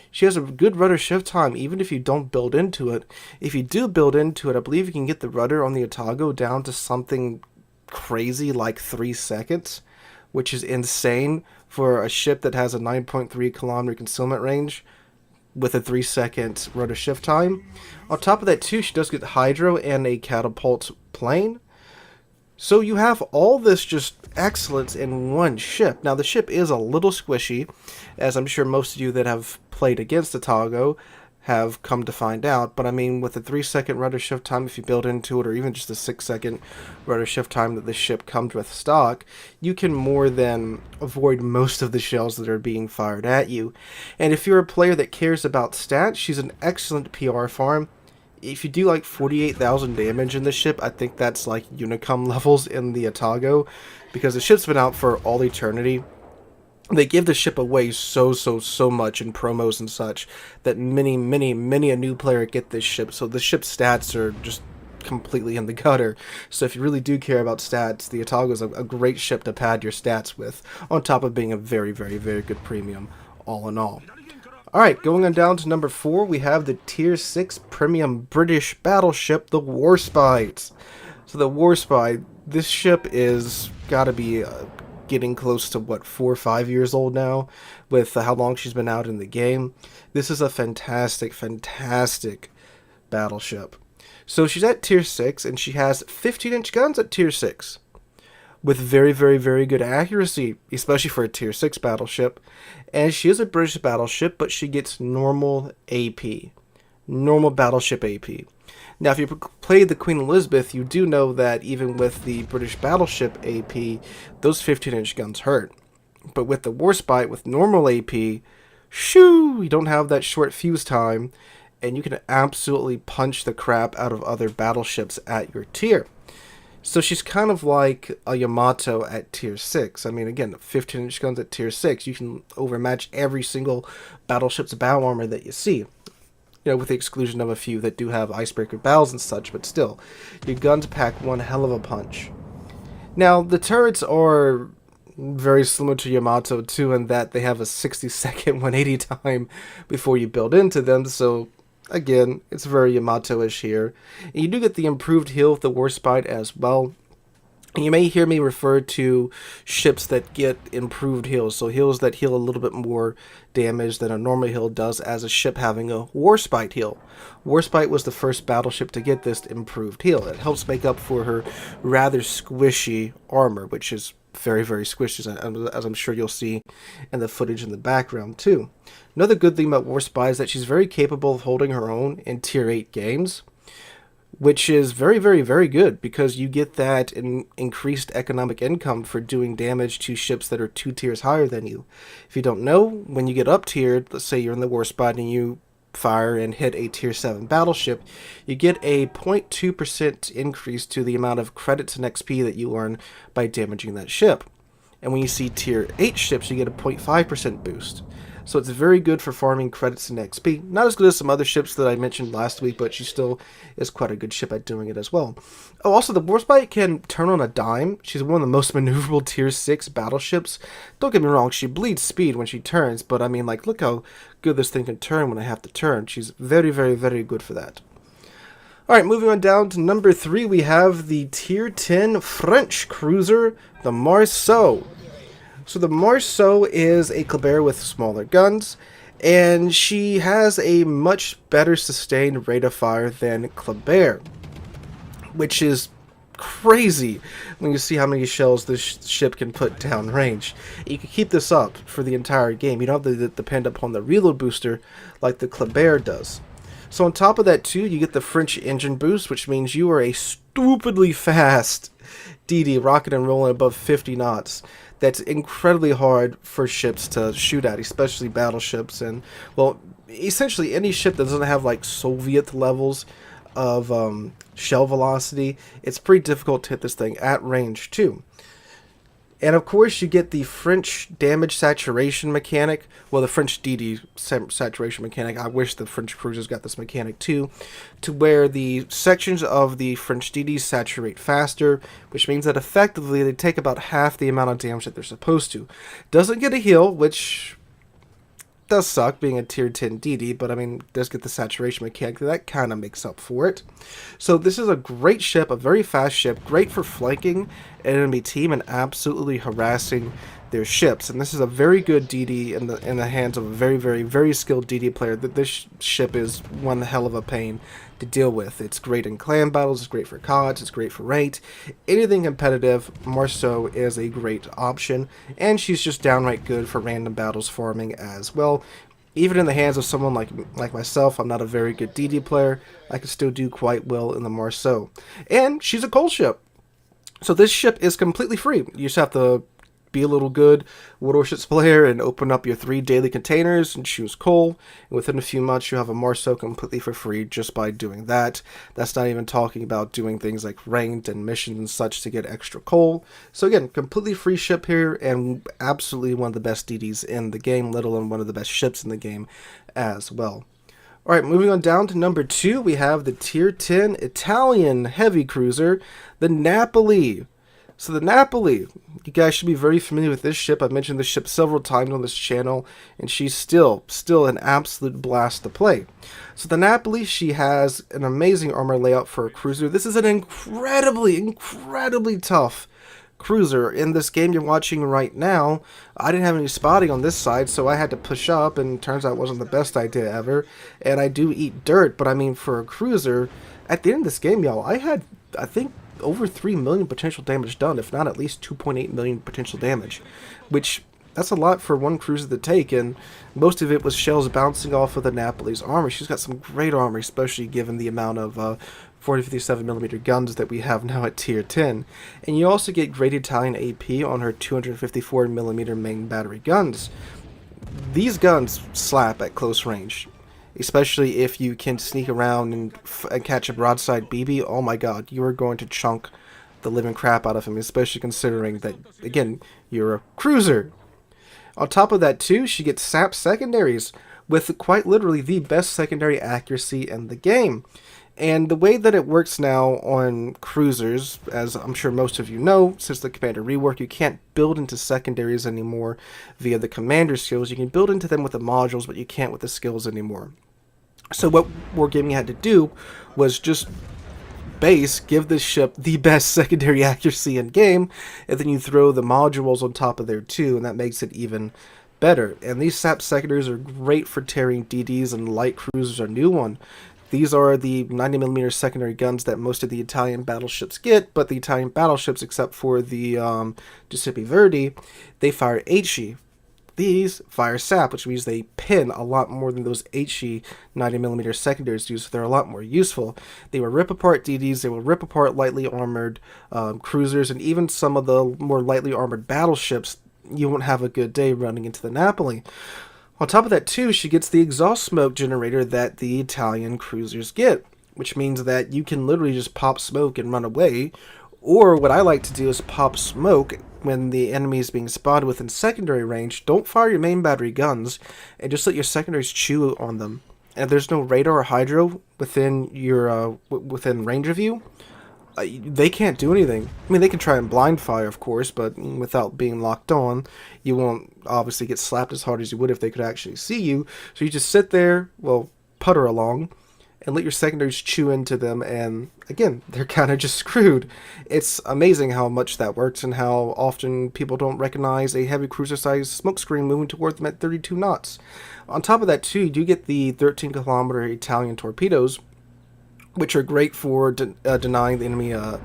She has a good rudder shift time even if you don't build into it. If you do build into it, I believe you can get the rudder on the Otago down to something crazy like 3 seconds, which is insane for a ship that has a 9.3 kilometer concealment range with a 3-second rudder shift time. On top of that too, she does get hydro and a catapult plane. So you have all this just excellence in one ship. Now the ship is a little squishy, as I'm sure most of you that have played against Otago have come to find out, but I mean with a 3-second rudder shift time if you build into it, or even just a 6-second rudder shift time that this ship comes with stock, you can more than avoid most of the shells that are being fired at you. And if you're a player that cares about stats, she's an excellent PR farm. If you do like 48,000 damage in this ship, I think that's like Unicum levels in the Otago, because the ship's been out for all eternity. They give the ship away so much in promos and such that many a new player get this ship, so the ship's stats are just completely in the gutter. So if you really do care about stats, the Otago is a great ship to pad your stats with, on top of being a very good premium all in all. Alright, going on down to number 4, we have the Tier 6 Premium British Battleship, the Warspites. So the Warspite, this ship is gotta be getting close to, what, 4 or 5 years old now, with how long she's been out in the game. This is a fantastic, fantastic battleship. So she's at tier 6, and she has 15-inch guns at tier 6. With very, very, very good accuracy, especially for a tier 6 battleship. And she is a British battleship, but she gets normal AP. Normal battleship AP. Now, if you played the Queen Elizabeth, you do know that even with the British battleship AP, those 15-inch guns hurt. But with the Warspite, with normal AP, shoo, you don't have that short fuse time, and you can absolutely punch the crap out of other battleships at your tier. So she's kind of like a Yamato at tier 6. I mean, again, 15-inch guns at tier 6, you can overmatch every single battleship's bow armor that you see. You know, with the exclusion of a few that do have icebreaker bows and such, but still, your guns pack one hell of a punch. Now, the turrets are very similar to Yamato too, in that they have a 60-second 180 time before you build into them, so again, it's very Yamato-ish here. And you do get the improved heal with the Warspite as well. And you may hear me refer to ships that get improved heals, so heals that heal a little bit more damage than a normal heal does, as a ship having a Warspite heal. Warspite was the first battleship to get this improved heal. It helps make up for her rather squishy armor, which is very, very squishy, as I'm sure you'll see in the footage in the background too. Another good thing about Warspite is that she's very capable of holding her own in tier 8 games, which is very, very, very good, because you get that increased economic income for doing damage to ships that are 2 tiers higher than you. If you don't know, when you get up tiered, let's say you're in the Warspite and you fire and hit a tier 7 battleship, you get a 0.2% increase to the amount of credits and XP that you earn by damaging that ship. And when you see tier 8 ships, you get a 0.5% boost. So it's very good for farming credits and XP. Not as good as some other ships that I mentioned last week, but she still is quite a good ship at doing it as well. Oh, also, the Warspite can turn on a dime. She's one of the most maneuverable tier 6 battleships. Don't get me wrong, she bleeds speed when she turns, but I mean, like, look how good this thing can turn when I have to turn. She's very, very, very good for that. Alright, moving on down to number 3, we have the tier 10 French cruiser, the Marceau. So the Marceau is a Kleber with smaller guns, and she has a much better sustained rate of fire than Kleber, which is crazy when you see how many shells this ship can put down range. You can keep this up for the entire game. You don't have to depend upon the reload booster like the Kleber does. So on top of that too, you get the French engine boost, which means you are a stupidly fast DD, rocket and rolling above 50 knots. That's incredibly hard for ships to shoot at, especially battleships, and, well, essentially any ship that doesn't have, like, Soviet levels of shell velocity. It's pretty difficult to hit this thing at range too. And of course you get the French damage saturation mechanic. Well, the French DD saturation mechanic. I wish the French cruisers got this mechanic too, to where the sections of the French DD saturate faster, which means that effectively they take about half the amount of damage that they're supposed to. Doesn't get a heal, which does suck being a tier 10 DD, but I mean, does get the saturation mechanic. That kind of makes up for it. So this is a great ship, a very fast ship, great for flanking an enemy team and absolutely harassing their ships. And this is a very good DD in the hands of a very, very, very skilled DD player. That this ship is one hell of a pain to deal with. It's great in clan battles, it's great for CODs, it's great for ranked. Anything competitive, Marceau is a great option, and she's just downright good for random battles farming as well. Even in the hands of someone like myself, I'm not a very good DD player, I can still do quite well in the Marceau. And she's a coal ship. So this ship is completely free. You just have to be a little good Warships player and open up your 3 daily containers and choose coal. And within a few months, you have a Marceau completely for free just by doing that. That's not even talking about doing things like ranked and missions and such to get extra coal. So again, completely free ship here, and absolutely one of the best DDs in the game, let alone one of the best ships in the game as well. Alright, moving on down to number 2, we have the tier 10 Italian heavy cruiser, the Napoli. So the Napoli, you guys should be very familiar with this ship. I've mentioned this ship several times on this channel, and she's still an absolute blast to play. So the Napoli, she has an amazing armor layout for a cruiser. This is an incredibly, incredibly tough cruiser. In this game you're watching right now, I didn't have any spotting on this side, so I had to push up, and turns out it wasn't the best idea ever. And I do eat dirt, but I mean, for a cruiser, at the end of this game, y'all, I had, I think, over 3 million potential damage done, if not at least 2.8 million potential damage, which that's a lot for one cruiser to take, and most of it was shells bouncing off of the Napoli's armor. She's got some great armor, especially given the amount of 40-57mm guns that we have now at tier 10. And you also get great Italian AP on her 254mm main battery guns. These guns slap at close range, especially if you can sneak around and catch a broadside BB. Oh my god, you are going to chunk the living crap out of him, especially considering that, again, you're a cruiser. On top of that, too, she gets sap secondaries with quite literally the best secondary accuracy in the game. And the way that it works now on cruisers, as I'm sure most of you know, since the Commander rework, you can't build into secondaries anymore via the Commander skills. You can build into them with the modules, but you can't with the skills anymore. So what Wargaming had to do was just give this ship the best secondary accuracy in game, and then you throw the modules on top of there too, and that makes it even better. And these sap secondaries are great for tearing DDs, and light cruisers are a new one. These are the 90mm secondary guns that most of the Italian battleships get, but the Italian battleships, except for the Giuseppe Verdi, they fire HE. These fire sap, which means they pin a lot more than those HE 90mm secondaries do, so they're a lot more useful. They will rip apart DDs, they will rip apart lightly armored cruisers, and even some of the more lightly armored battleships. You won't have a good day running into the Napoli. On top of that, too, she gets the exhaust smoke generator that the Italian cruisers get, which means that you can literally just pop smoke and run away. Or what I like to do is pop smoke when the enemy is being spotted within secondary range. Don't fire your main battery guns, and just let your secondaries chew on them. And if there's no radar or hydro within your within range of you, they can't do anything. I mean, they can try and blind fire, of course, but without being locked on, you won't obviously get slapped as hard as you would if they could actually see you. So you just sit there, well, putter along, and let your secondaries chew into them, and again, they're kind of just screwed. It's amazing how much that works, and how often people don't recognize a heavy cruiser-sized smoke screen moving toward them at 32 knots. On top of that, too, you do get the 13-kilometer Italian torpedoes, which are great for denying the enemy a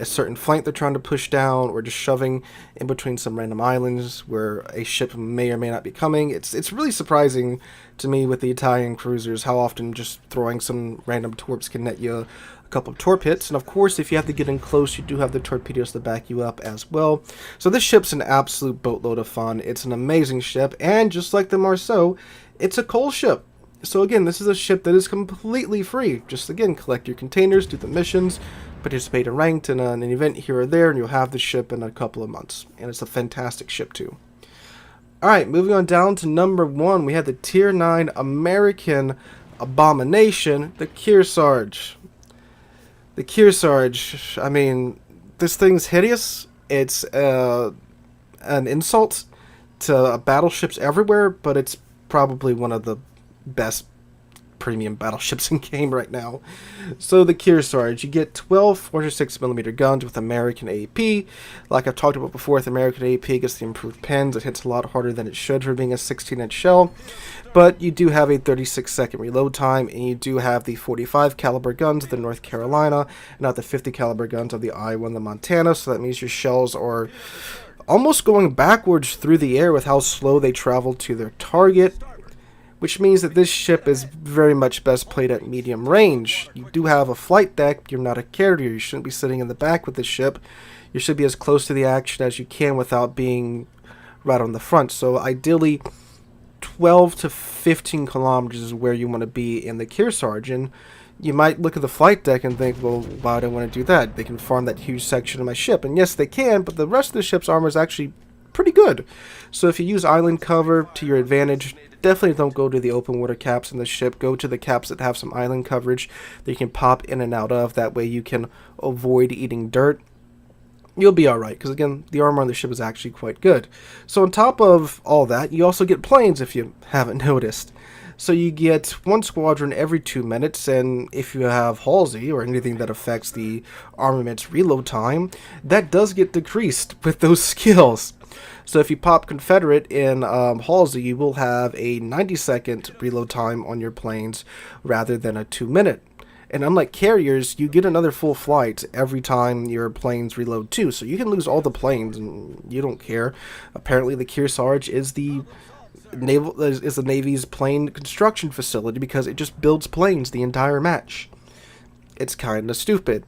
certain flank they're trying to push down, or just shoving in between some random islands where a ship may or may not be coming. It's really surprising to me with the Italian cruisers how often just throwing some random torps can net you a couple of torp hits. And of course, if you have to get in close, you do have the torpedoes to back you up as well. So this ship's an absolute boatload of fun. It's an amazing ship, and just like the Marceau, it's a coal ship. So again, this is a ship that is completely free. Just again, collect your containers, do the missions, participate in ranked in an event here or there, and you'll have the ship in a couple of months. And it's a fantastic ship too. Alright, moving on down to number 1, we have the Tier 9 American Abomination, the Kearsarge. The Kearsarge, I mean, this thing's hideous. It's an insult to battleships everywhere, but it's probably one of the best premium battleships in game right now. So the Kearsarge, you get 12 406mm guns with American AP. Like I've talked about before, with American AP gets the improved pins. It hits a lot harder than it should for being a 16-inch shell. But you do have a 36-second reload time, and you do have the 45 caliber guns of the North Carolina, not the 50 caliber guns of the Iowa and the Montana. So that means your shells are almost going backwards through the air with how slow they travel to their target, which means that this ship is very much best played at medium range. You do have a flight deck, but you're not a carrier. You shouldn't be sitting in the back with this ship. You should be as close to the action as you can without being right on the front. So ideally, 12 to 15 kilometers is where you want to be in the Kearsarge. And you might look at the flight deck and think, well, why do I want to do that? They can farm that huge section of my ship. And yes, they can, but the rest of the ship's armor is actually pretty good. So if you use island cover to your advantage, definitely don't go to the open water caps in the ship. Go to the caps that have some island coverage that you can pop in and out of. That way you can avoid eating dirt. you'll be alright, because again, the armor on the ship is actually quite good. So on top of all that, you also get planes, if you haven't noticed. So you get one squadron every 2 minutes, and if you have Halsey, or anything that affects the armament's reload time, that does get decreased with those skills. So if you pop Confederate in Halsey, you will have a 90-second reload time on your planes rather than a 2-minute. And unlike carriers, you get another full flight every time your planes reload too. So you can lose all the planes and you don't care. Apparently the Kearsarge is the Navy's plane construction facility because it just builds planes the entire match. It's kinda stupid.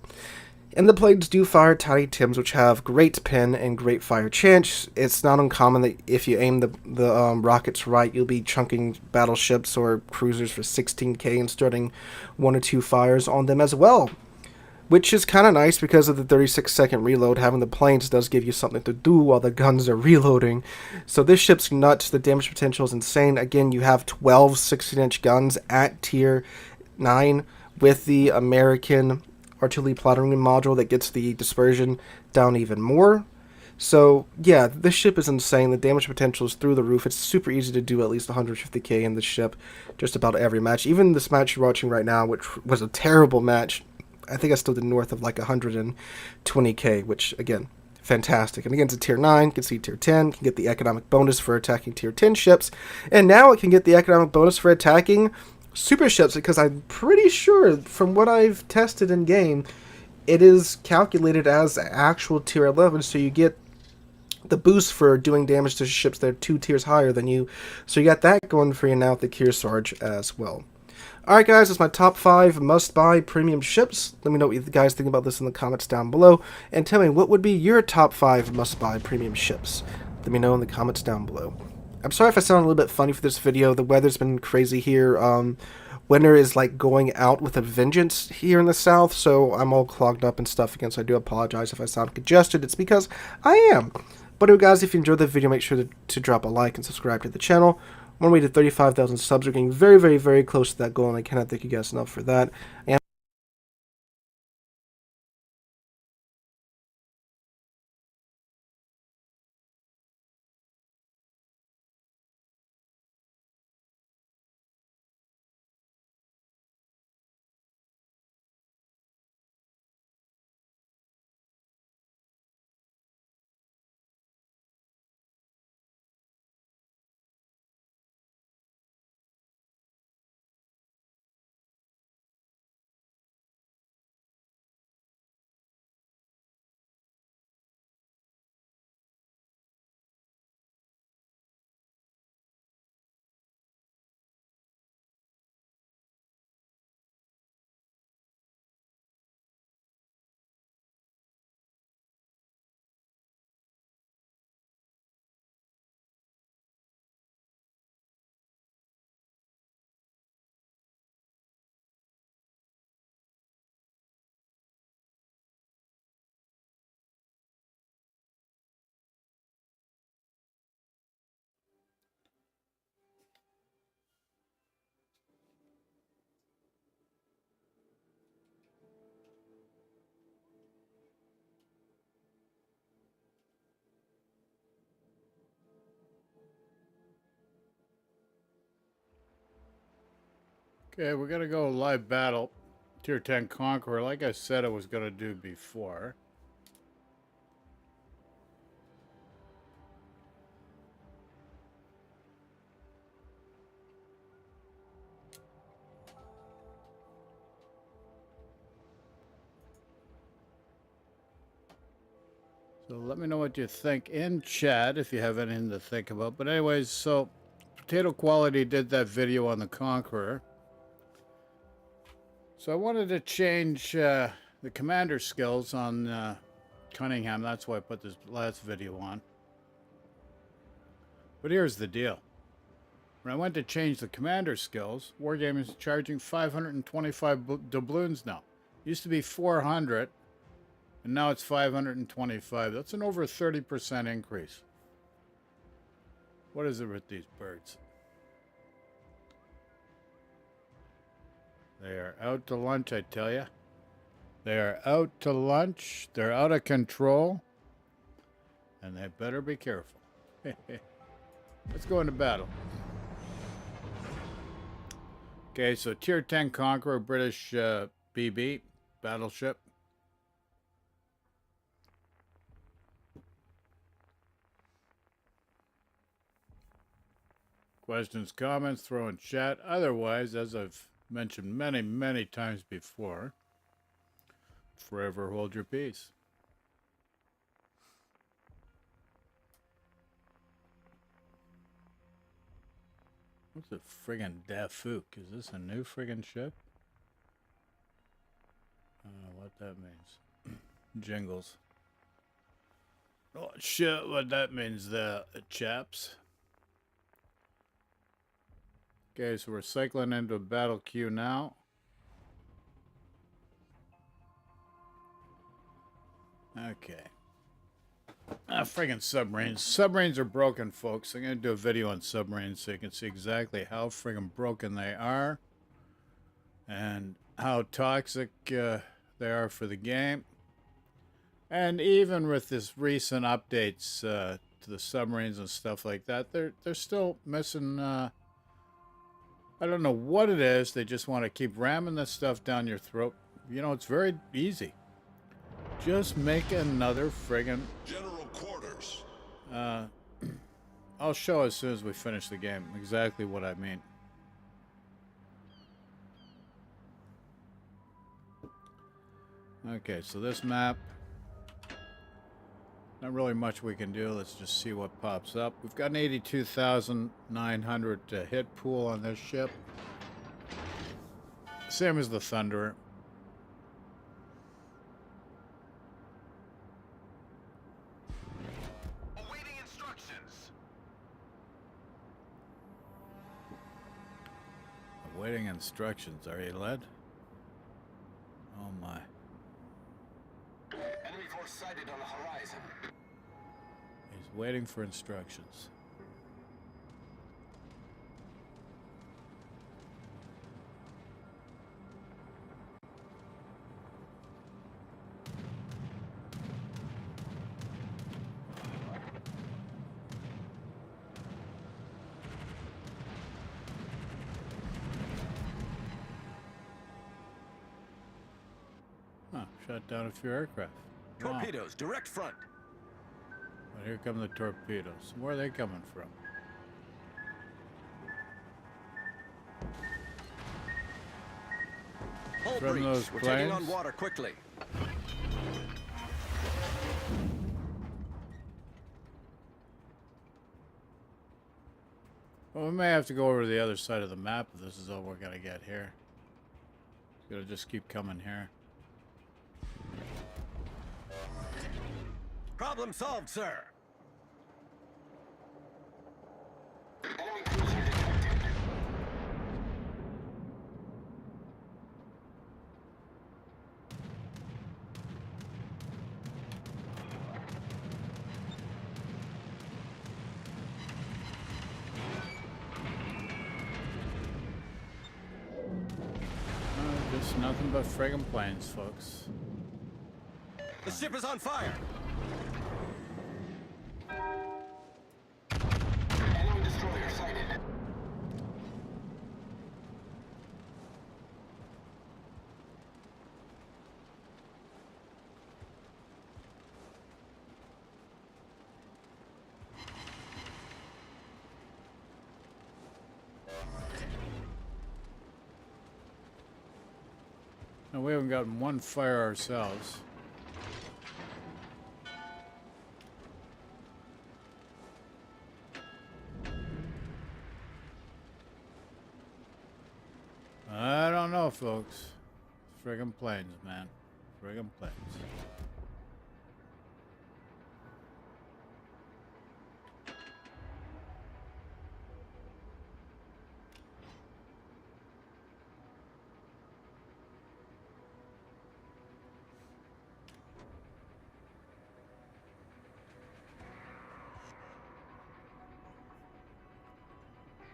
And the planes do fire Tiny Tims, which have great pin and great fire chance. It's not uncommon that if you aim the rockets right, you'll be chunking battleships or cruisers for 16k and starting 1 or 2 fires on them as well. Which is kind of nice because of the 36-second reload. Having the planes does give you something to do while the guns are reloading. So this ship's nuts. The damage potential is insane. Again, you have 12 16-inch guns at tier 9 with the American artillery plattering module that gets the dispersion down even more. So yeah, this ship is insane. The damage potential is through the roof. It's super easy to do at least 150k in this ship just about every match. Even this match you're watching right now, which was a terrible match, I think I still did north of like 120k, which again, fantastic. And again, it's a tier 9, can see tier 10, can get the economic bonus for attacking tier 10 ships, and now it can get the economic bonus for attacking super ships, because I'm pretty sure from what I've tested in game, it is calculated as actual tier 11, so you get the boost for doing damage to ships that are 2 tiers higher than you. So you got that going for you now with the Kearsarge as well. Alright guys, that's my top 5 must-buy premium ships. Let me know what you guys think about this in the comments down below, and tell me what would be your top 5 must-buy premium ships. Let me know in the comments down below. I'm sorry if I sound a little bit funny for this video. The weather's been crazy here. Winter is like going out with a vengeance here in the south, so I'm all clogged up and stuff again, so I do apologize if I sound congested. It's because I am. But anyway, guys, if you enjoyed the video, make sure to drop a like and subscribe to the channel. On our way to 35,000 subs. We're getting very, very, very close to that goal, and I cannot thank you guys enough for that. And Okay, we're gonna go live battle. Tier 10 Conqueror, like I said I was gonna do before. So let me know what you think in chat if you have anything to think about. But anyways, so Potato Quality did that video on the Conqueror. So I wanted to change the commander skills on Cunningham. That's why I put this last video on. But here's the deal. When I went to change the commander skills, Wargaming is charging 525 doubloons now. Used to be 400, and now it's 525. That's an over 30% increase. What is it with these birds? They are out to lunch, I tell you. They are out to lunch. They're out of control. And they better be careful. Let's go into battle. Okay, so Tier 10 Conqueror, British BB, battleship. Questions, comments, throw in chat. Otherwise, as I've mentioned many, many times before, forever hold your peace. What's a friggin' Dafook? Is this a new friggin' ship? I don't know what that means. Jingles. Oh shit, what that means there, chaps. Okay, so we're cycling into a battle queue now. Okay. Friggin' submarines. Submarines are broken, folks. I'm going to do a video on submarines so you can see exactly how friggin' broken they are. And how toxic they are for the game. And even with this recent updates to the submarines and stuff like that, they're still missing... I don't know what it is. They just want to keep ramming this stuff down your throat. You know, it's very easy. Just make another friggin' General quarters. I'll show as soon as we finish the game exactly what I mean. Okay, so this map, not really much we can do. Let's just see what pops up. We've got an 82,900 hit pool on this ship. Same as the Thunderer. Awaiting instructions. Awaiting instructions. Are you led? Oh my. Enemy force sighted on the horizon. He's waiting for instructions. Huh, shot down a few aircraft. Wow. Torpedoes, direct front. But here come the torpedoes. Where are they coming from? Hull From breach. those We're taking on planes? water quickly. Well, we may have to go over to the other side of the map if this is all we're gonna get here. It's gonna just keep coming here. Problem solved, sir. Just nothing but friggin' planes, folks. The ship is on fire. Enemy destroyer sighted. No, we haven't gotten one fire ourselves. I don't know, folks. Friggin' planes, man. Friggin' planes.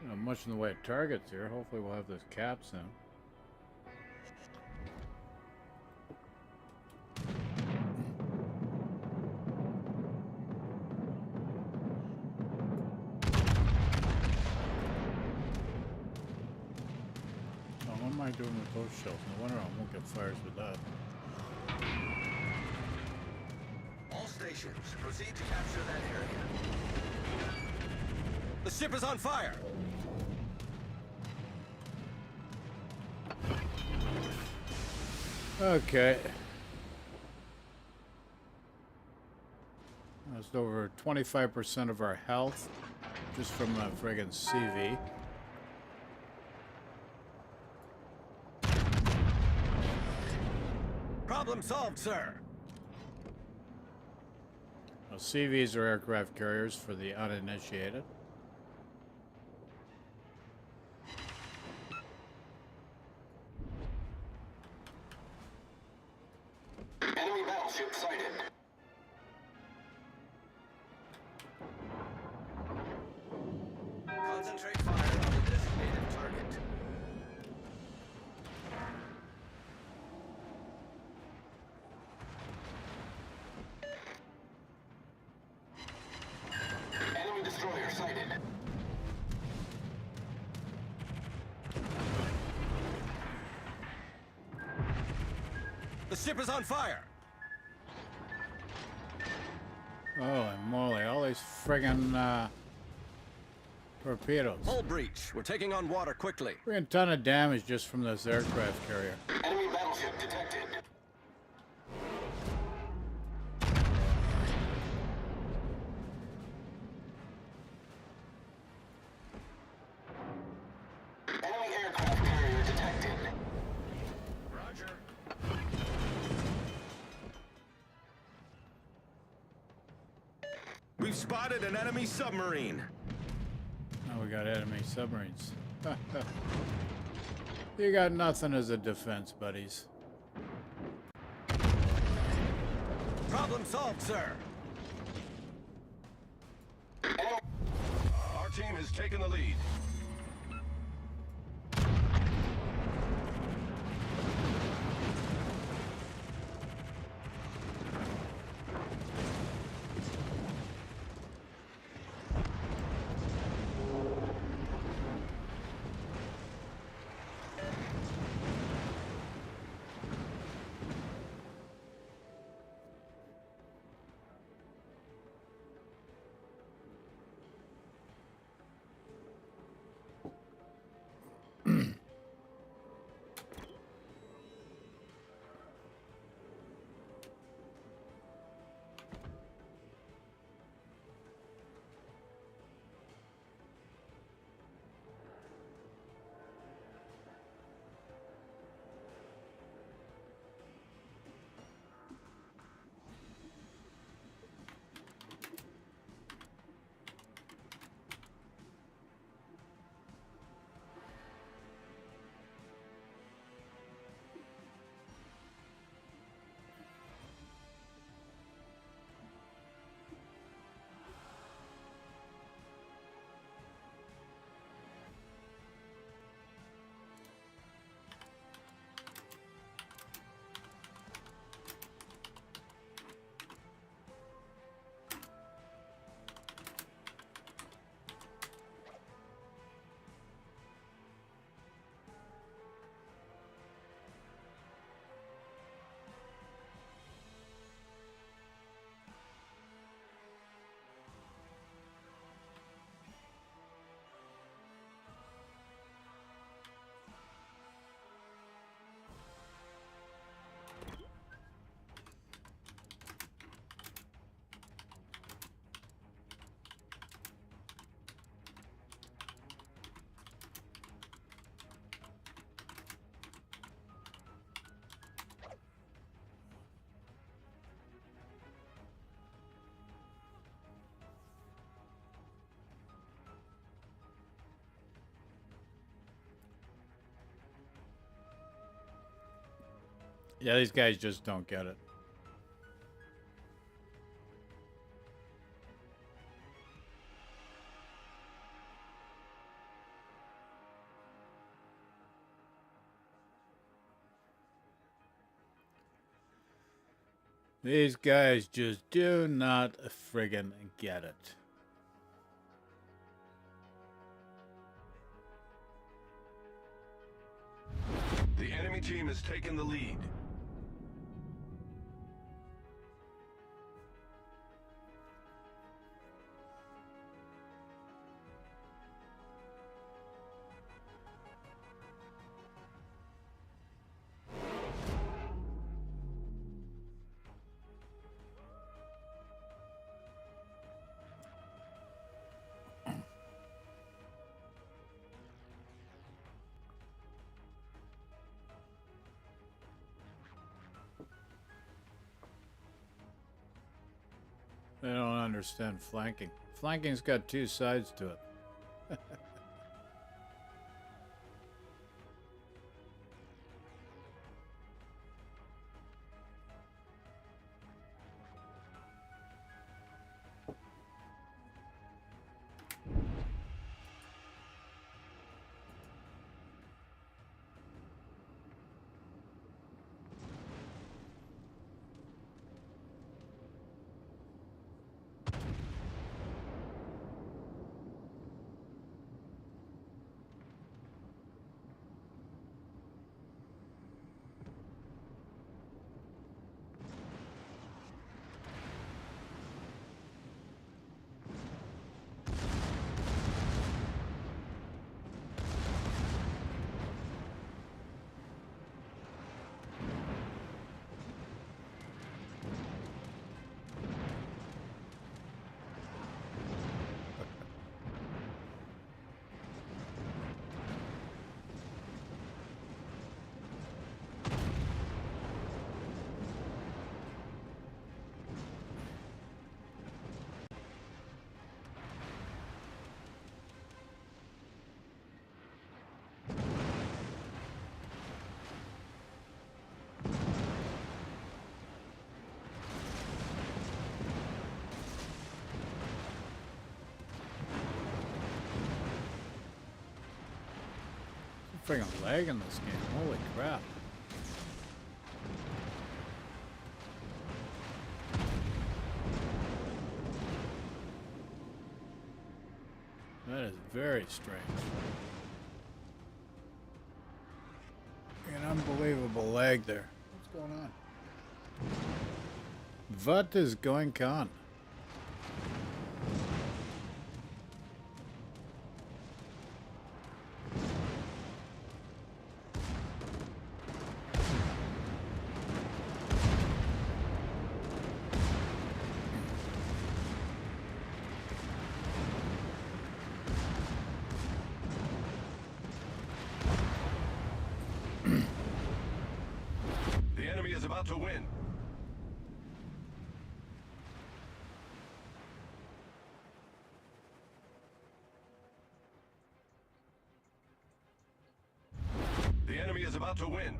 Not much in the way of targets here. Hopefully we'll have this cap soon. am I doing with those shells? No wonder I won't get fires with that. All stations, proceed to capture that area. The ship is on fire! Okay. That's over 25% of our health just from a friggin' CV. Problem solved, sir. Now, CVs are aircraft carriers for the uninitiated. Enemy battleship sighted. Concentrate fire on the designated target. Enemy destroyer sighted. The ship is on fire. Holy moly, all these friggin' torpedoes. Hull breach. We're taking on water quickly. Friggin' ton of damage just from this aircraft carrier. Enemy battleship detected. Enemy aircraft carrier detected. Roger. We've spotted an enemy submarine. Now we got enemy submarines. You got nothing as a defense, buddies. Problem solved, sir. Our team has taken the lead. Yeah, these guys just don't get it. These guys just do not friggin' get it. enemy team has taken the lead. I don't understand flanking. Flanking's got two sides to it. Freaking lag in this game. Holy crap. That is very strange. An unbelievable lag there. What's going on? What is going on? The enemy is about to win. The enemy is about to win.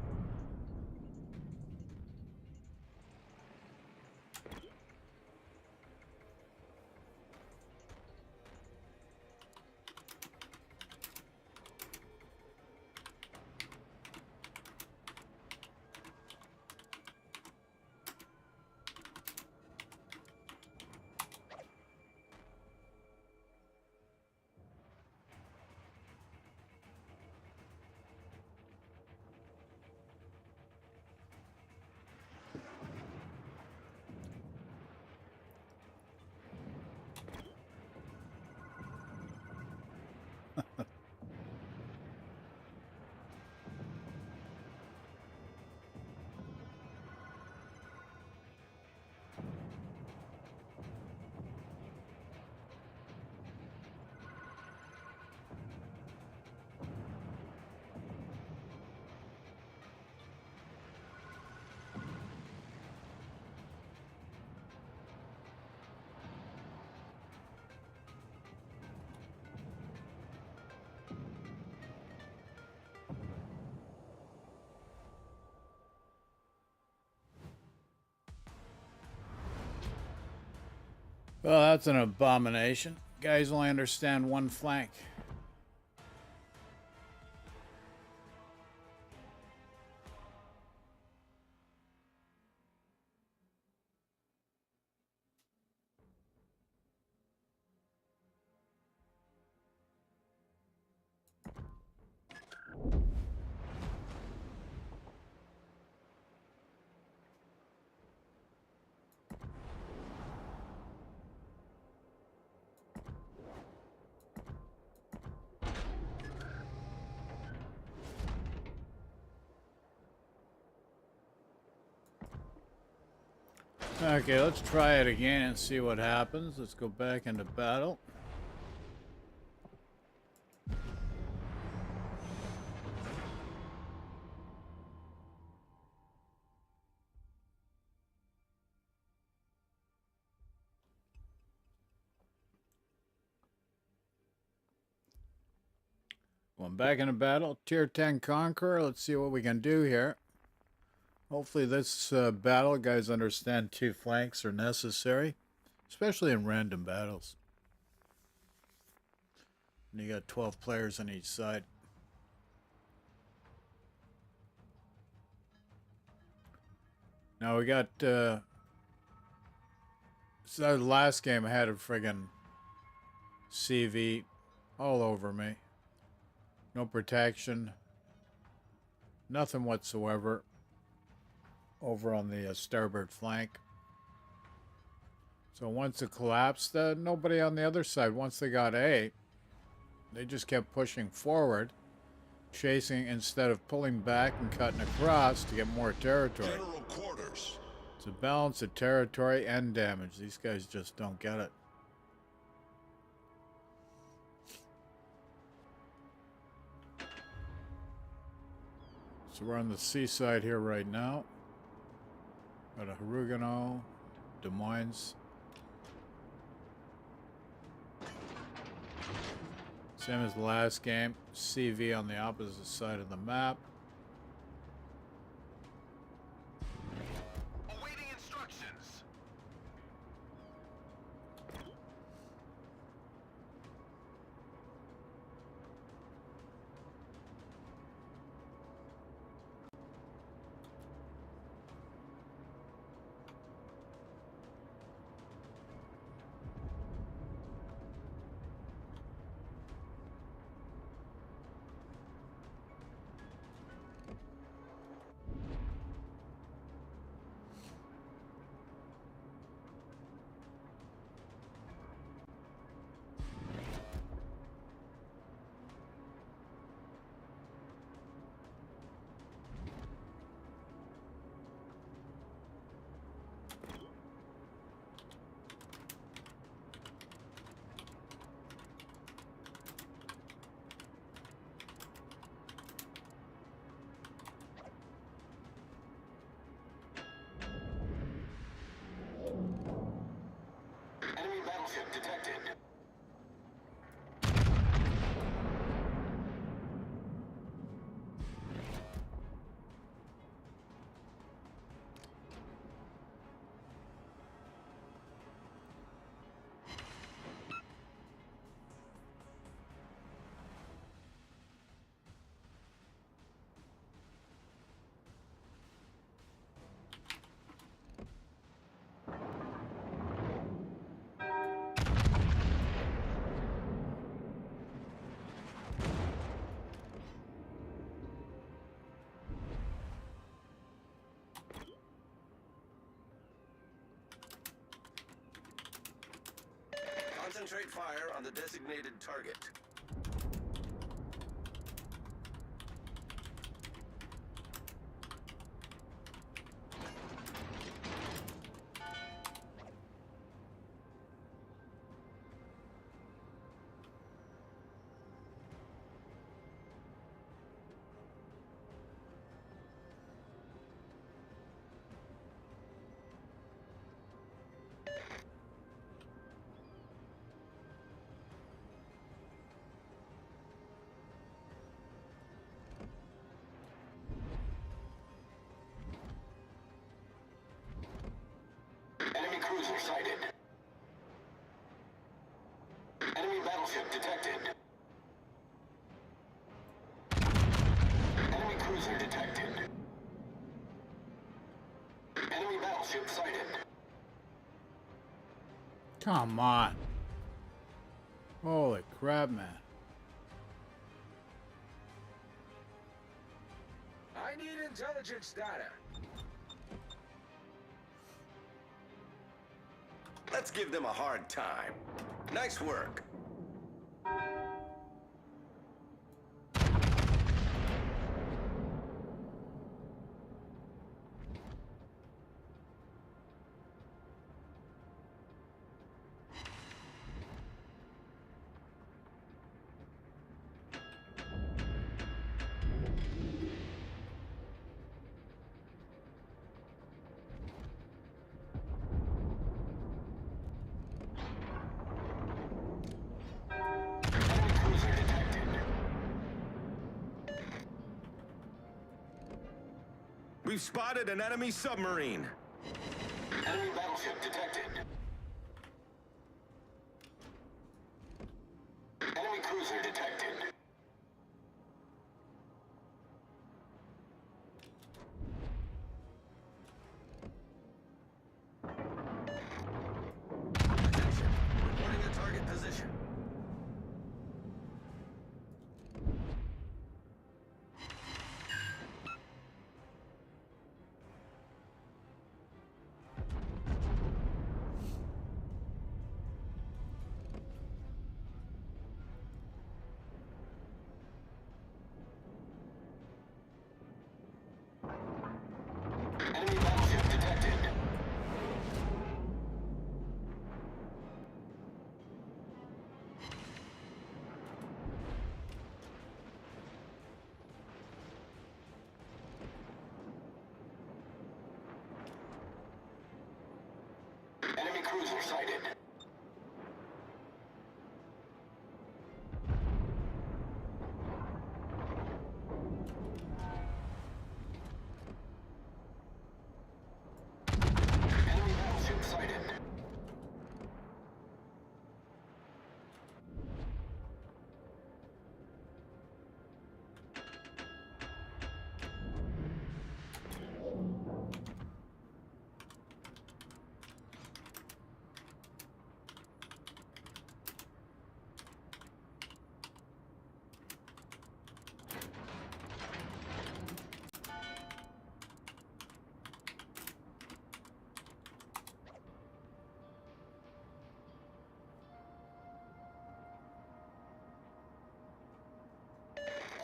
Well, that's an abomination. Guys only understand one flank. Okay, let's try it again and see what happens. Let's go back into battle. Going back into battle. Tier 10 Conqueror. Let's see what we can do here. Hopefully this battle, guys understand 2 flanks are necessary. Especially in random battles. And you got 12 players on each side. Now we got... so the last game I had a friggin' CV all over me. No protection. Nothing whatsoever. Over on the starboard flank. So once it collapsed, nobody on the other side, once they got A, they just kept pushing forward, chasing instead of pulling back and cutting across to get more territory. General quarters. It's a balance of territory and damage. These guys just don't get it. So we're on the seaside here right now. Got a Harugano, Des Moines. Same as the last game. CV on the opposite side of the map. Awaiting instructions. Enemy battleship detected. Concentrate fire on the designated target. Enemy cruiser sighted. Enemy battleship detected. Enemy cruiser detected. Enemy battleship sighted. Come on. Holy crap, man. I need intelligence data. Let's give them a hard time. Nice work. We've spotted an enemy submarine. Enemy battleship detected. Enemy cruiser detected. Attention. Reporting a target position. Enemy battleship detected. Enemy cruiser sighted. Enemy battleship sighted.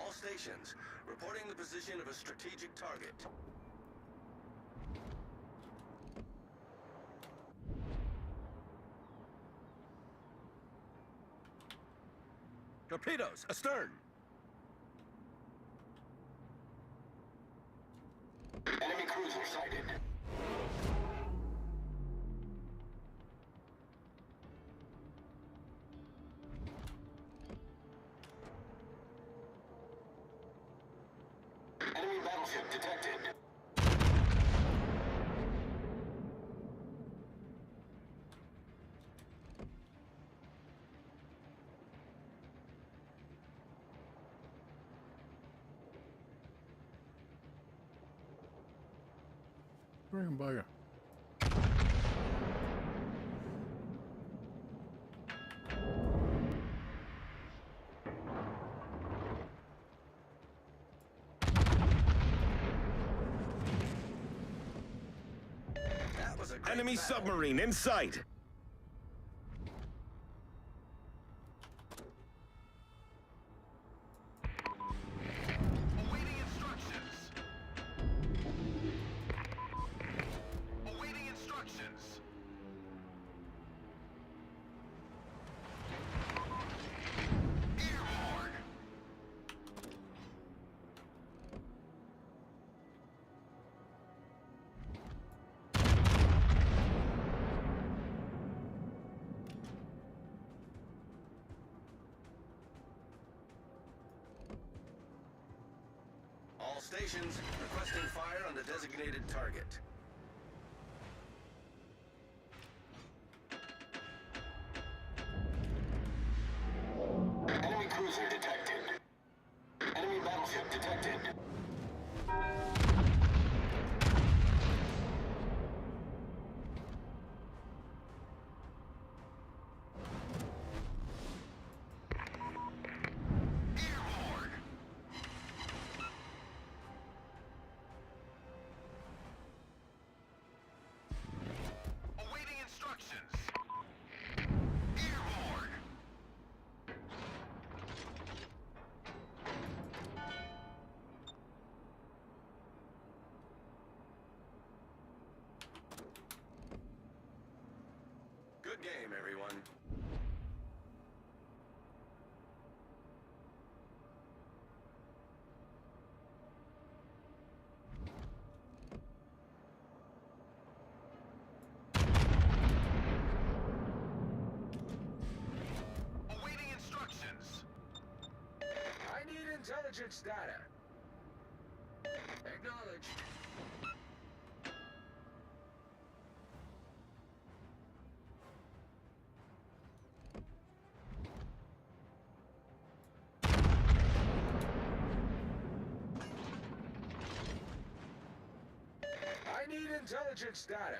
All stations, reporting the position of a strategic target. Torpedoes, astern! Enemy cruiser sighted. Enemy battleship detected. Bring him by you. That was a great Enemy battle. submarine in sight. Awaiting instructions. Awaiting instructions. Airborne. All stations requesting fire on the designated target. Enemy cruiser detected. Enemy battleship detected. Airborne. Awaiting instructions. Airborne. Good game, everyone. Awaiting instructions. I need intelligence data. Acknowledged. need intelligence data.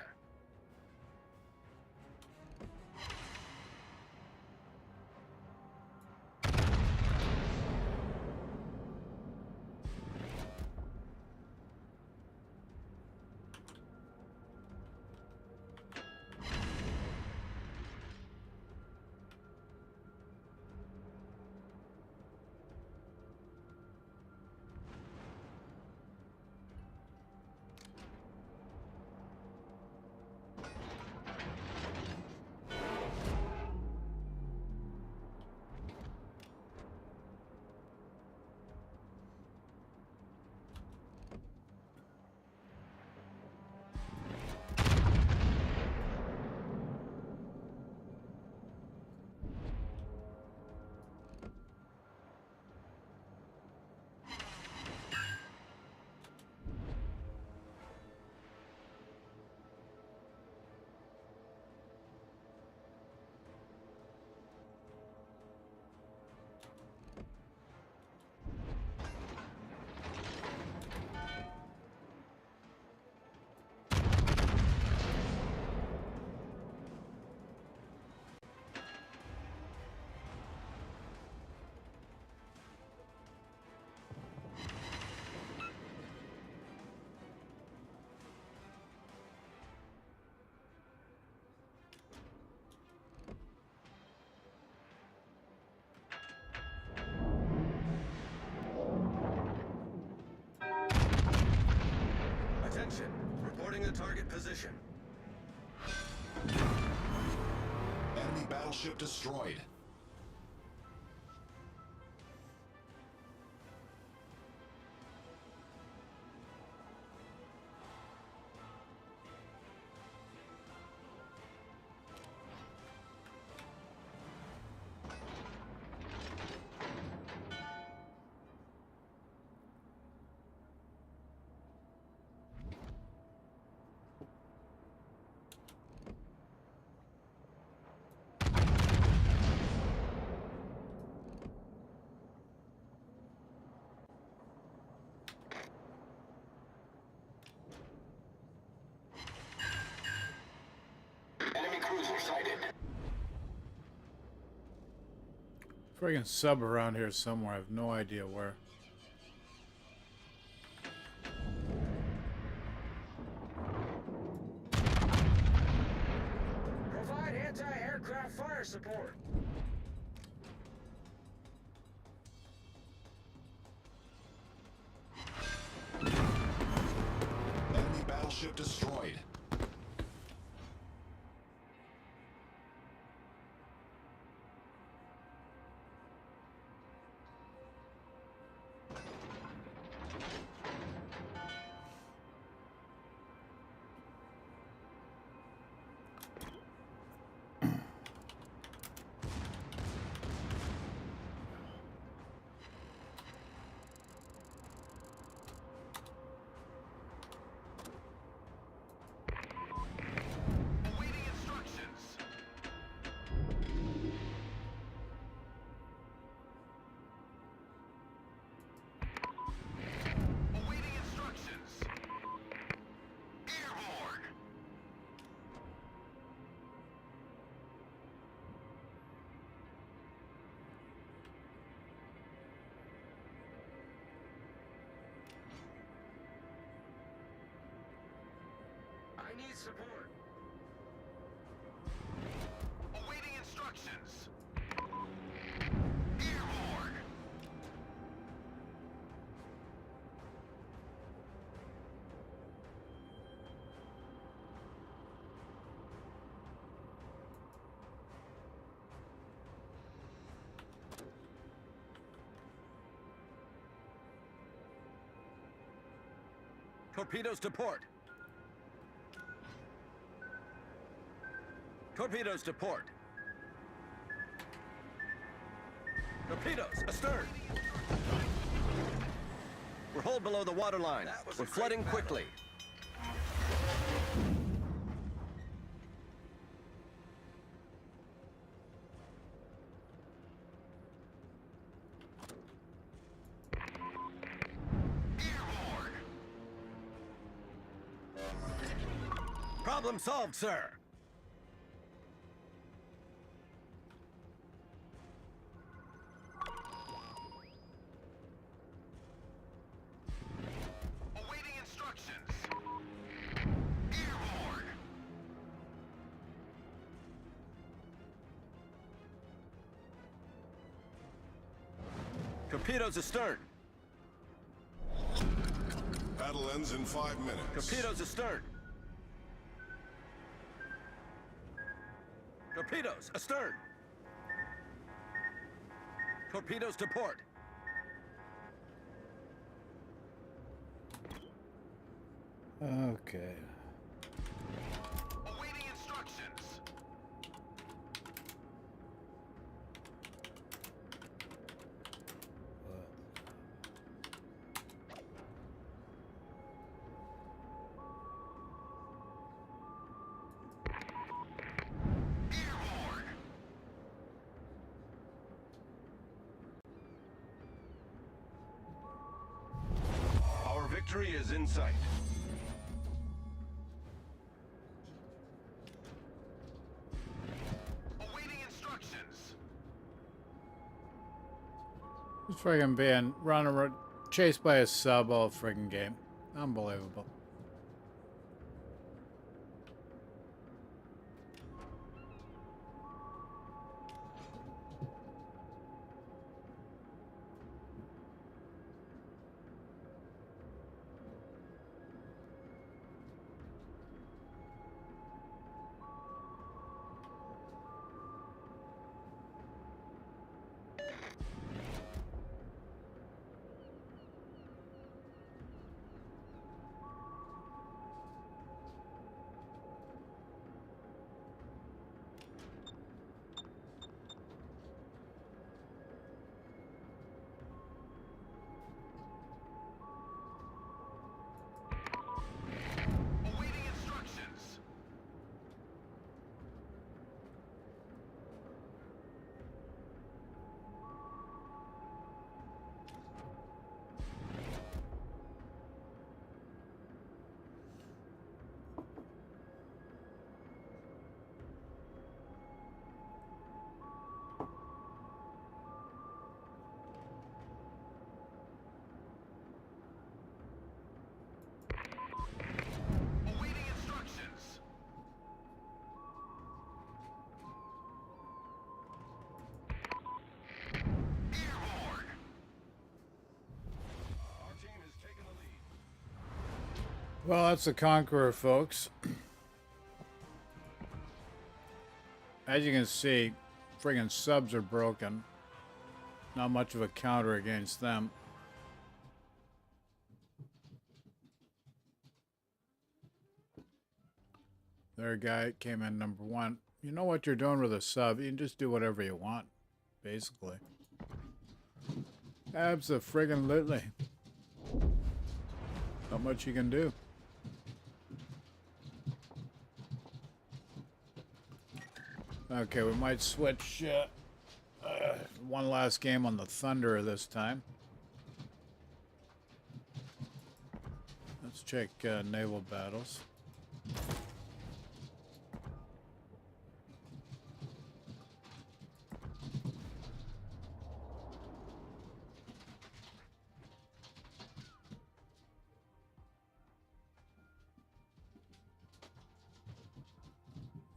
Attention, reporting a target position. Enemy battleship destroyed. Enemy cruiser sighted. Friggin' sub around here somewhere. I have no idea where. Provide anti-aircraft fire support. Enemy battleship destroyed. Awaiting instructions. Awaiting instructions. Airborne. I need support. Awaiting instructions. Airborne. Torpedoes to port. Torpedoes to port. Torpedoes astern. We're holed below the waterline. We're flooding quickly. Airborne. Problem solved, sir. Awaiting instructions. Airborne. Torpedoes astern. Battle ends in 5 minutes. Torpedoes astern. Torpedoes astern. Torpedoes to port. Okay. Awaiting instructions. Airborne. Our victory is in sight. Awaiting instructions. This friggin' being run around, chased by a sub all friggin' game. Unbelievable. Awaiting instructions. Awaiting instructions. Airborne. Our team has taken the lead. Well, that's the Conqueror, folks. As you can see, friggin' subs are broken. Not much of a counter against them. Their guy came in number 1. You know what you're doing with a sub. You can just do whatever you want, basically. Abso-friggin-lutely. Not much you can do. Okay, we might switch one last game on the Thunder this time. Let's check naval battles.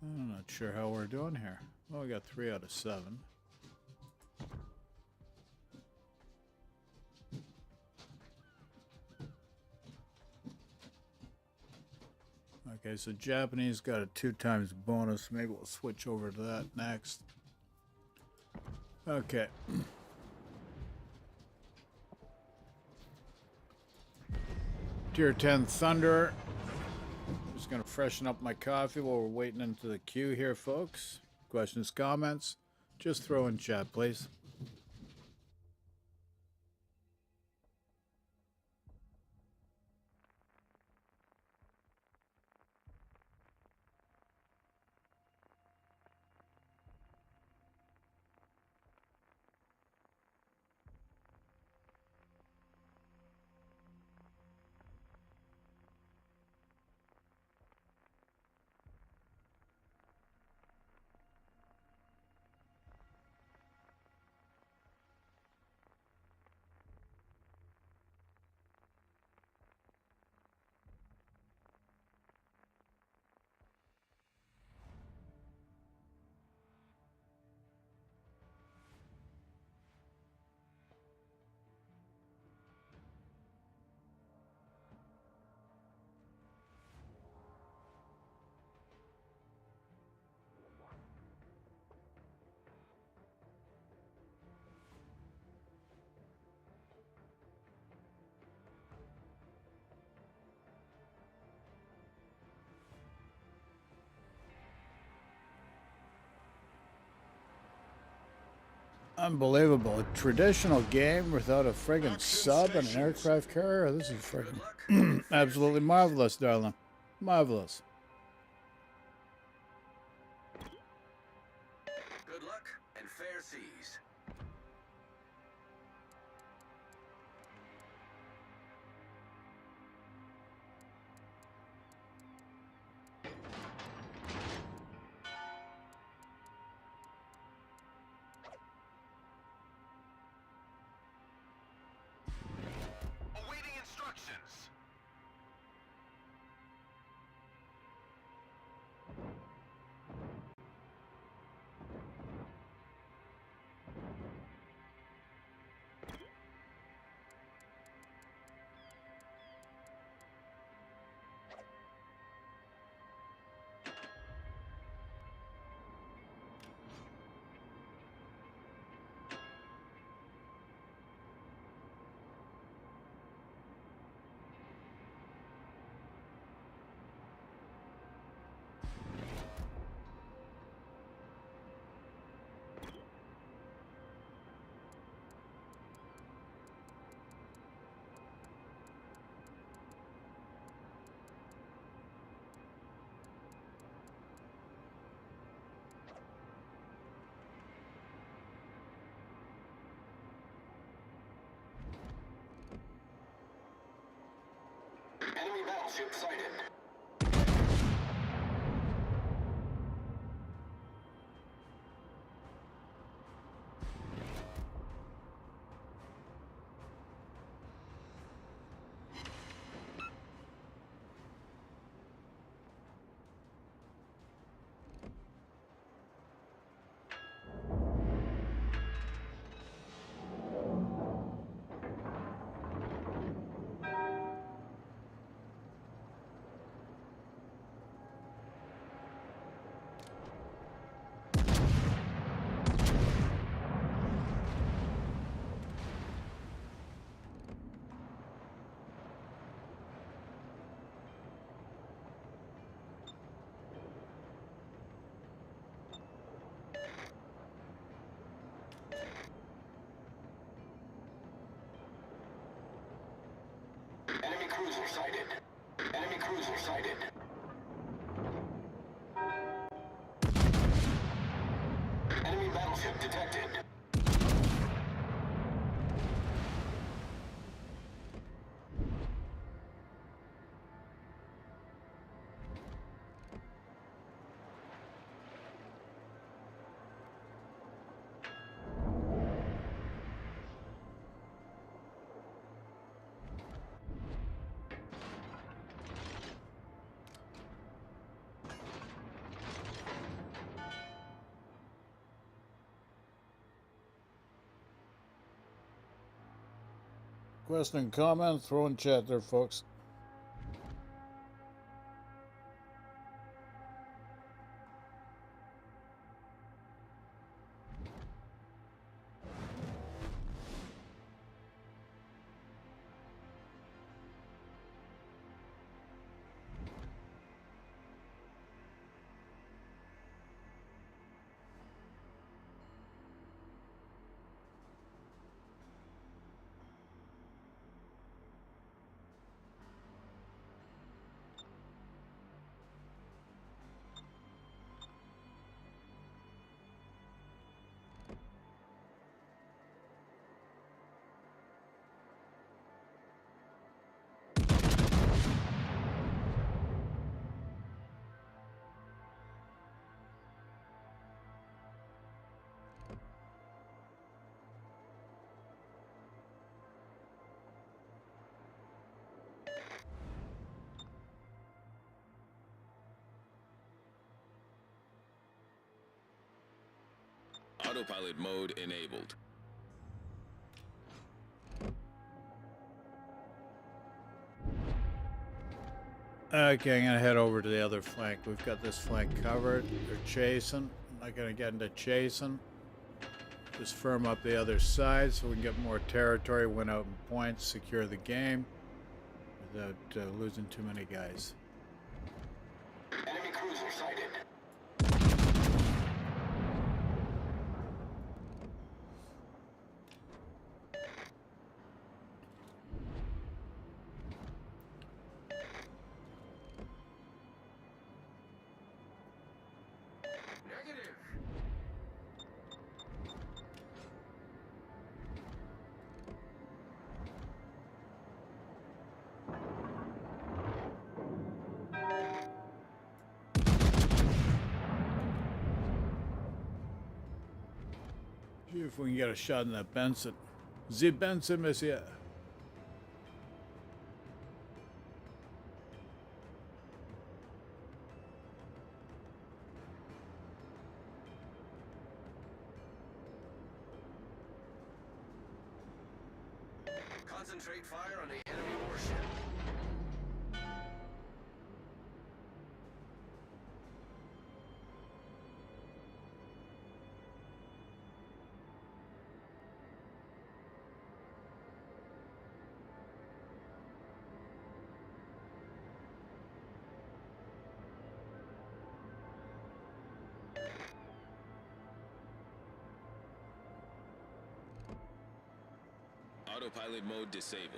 I'm not sure how we're doing here. Well, we got 3 out of 7. Okay, so Japanese got a 2 times bonus. Maybe we'll switch over to that next. Okay. Tier 10 Thunder. Just gonna freshen up my coffee while we're waiting into the queue here, folks. Questions, comments? Just throw in chat, please. Unbelievable. A traditional game without a friggin' Action sub and an stations. aircraft carrier? This is Good friggin' luck and fair absolutely seas. marvelous, darling. Marvelous. Good luck and fair seas. Awaiting instructions. Enemy battleship sighted. Enemy cruiser sighted. Enemy cruiser sighted. Enemy battleship detected. Question, comment, throw in chat there, folks. Autopilot mode enabled. Okay, I'm gonna head over to the other flank. We've got this flank covered. They're chasing. I'm not gonna get into chasing. Just firm up the other side so we can get more territory, win out in points, secure the game without losing too many guys. Enemy cruiser sighted. See if we can get a shot in that Benson. The Benson, monsieur. Concentrate fire on the enemy warship. Autopilot mode disabled.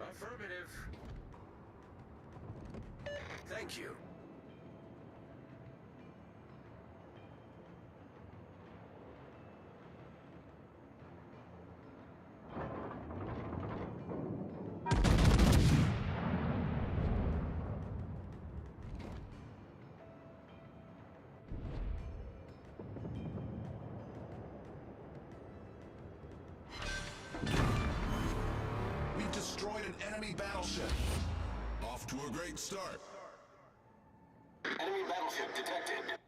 Affirmative. Thank you. We've destroyed an enemy battleship. Off to a great start. Enemy battleship detected.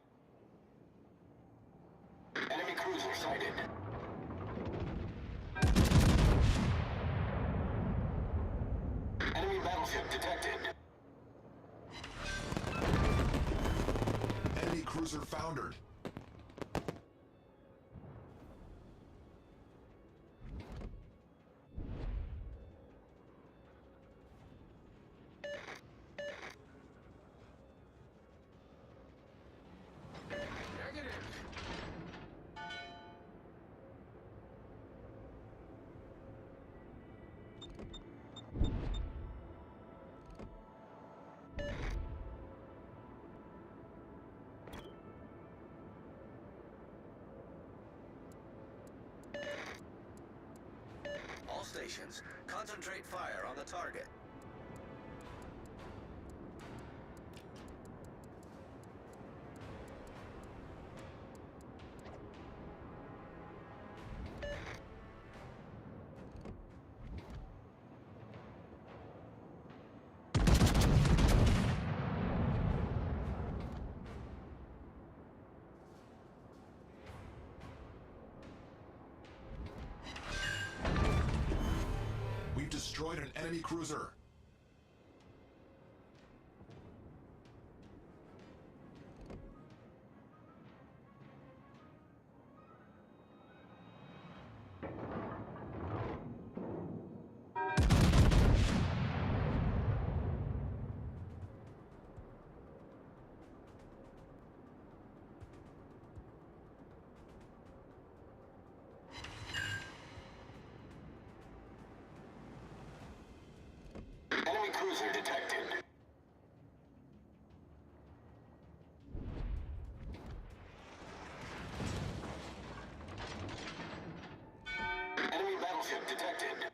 Enemy cruiser sighted. Enemy battleship detected. Enemy cruiser foundered. Negative. All stations, concentrate fire on the target. We've destroyed an enemy cruiser. Enemy cruiser detected. Enemy battleship detected.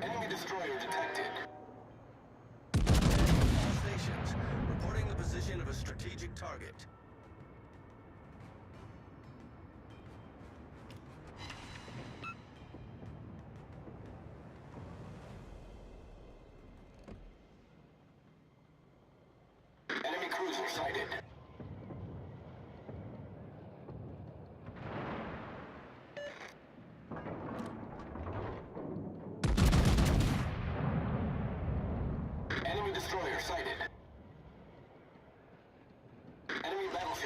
Enemy destroyer detected. All stations, reporting the position of a strategic target. Enemy cruiser sighted. Enemy destroyer sighted. Enemy battleship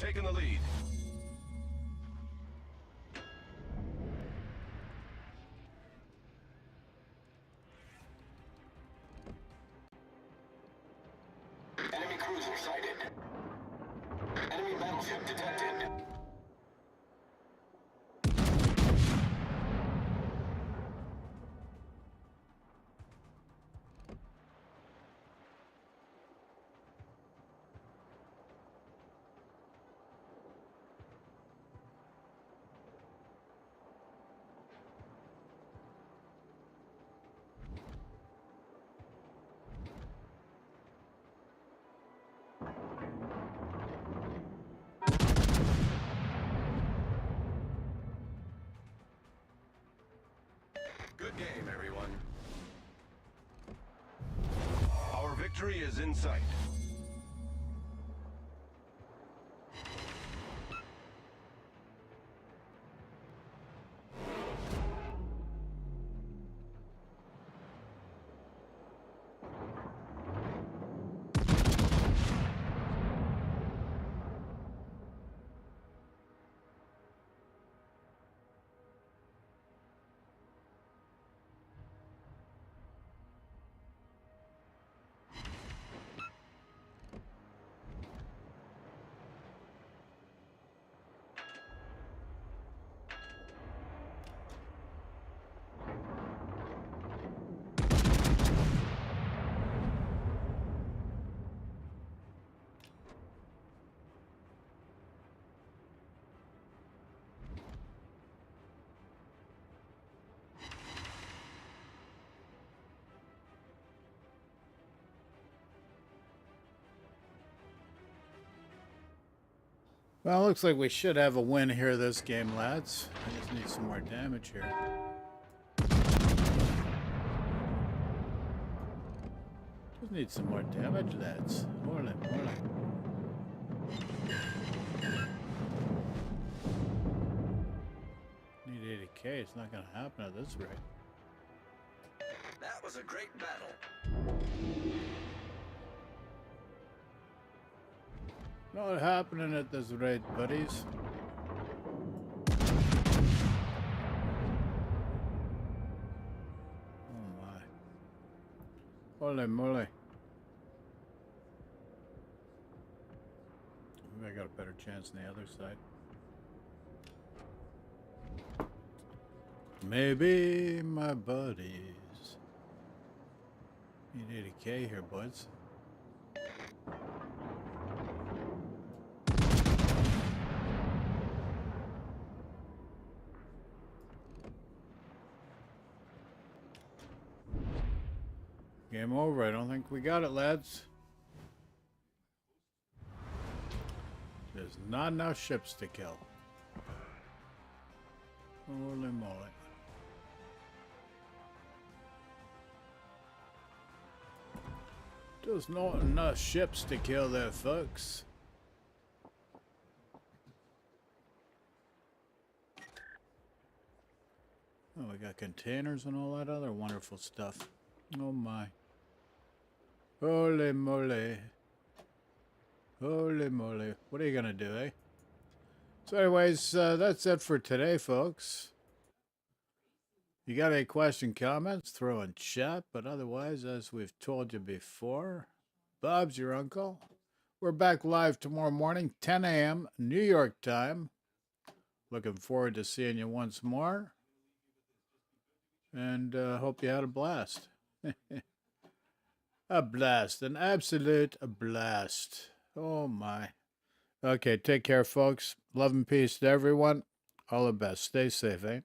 taken the lead. Enemy cruiser sighted. Enemy battleship detected. Good game, everyone. Our victory is in sight. Well, looks like we should have a win here this game, lads. I just need some more damage here. Just need some more damage, lads. More like. Need 80k. It's not going to happen at this rate. That was a great battle. Not happening at this rate, buddies. Oh my. Holy moly. Maybe I got a better chance on the other side. Maybe my buddies. Need 80k here, buds. Game over. I don't think we got it, lads. There's not enough ships to kill. Holy moly. There's not enough ships to kill there, folks. Oh, we got containers and all that other wonderful stuff. Oh my. Holy moly. Holy moly. What are you gonna do, eh? So anyways, that's it for today, folks. You got any question, comments, throw in chat. But otherwise, as we've told you before, Bob's your uncle. We're back live tomorrow morning, 10 a.m. New York time. Looking forward to seeing you once more. And hope you had a blast. A blast. An absolute blast. Oh, my. Okay, take care, folks. Love and peace to everyone. All the best. Stay safe, eh?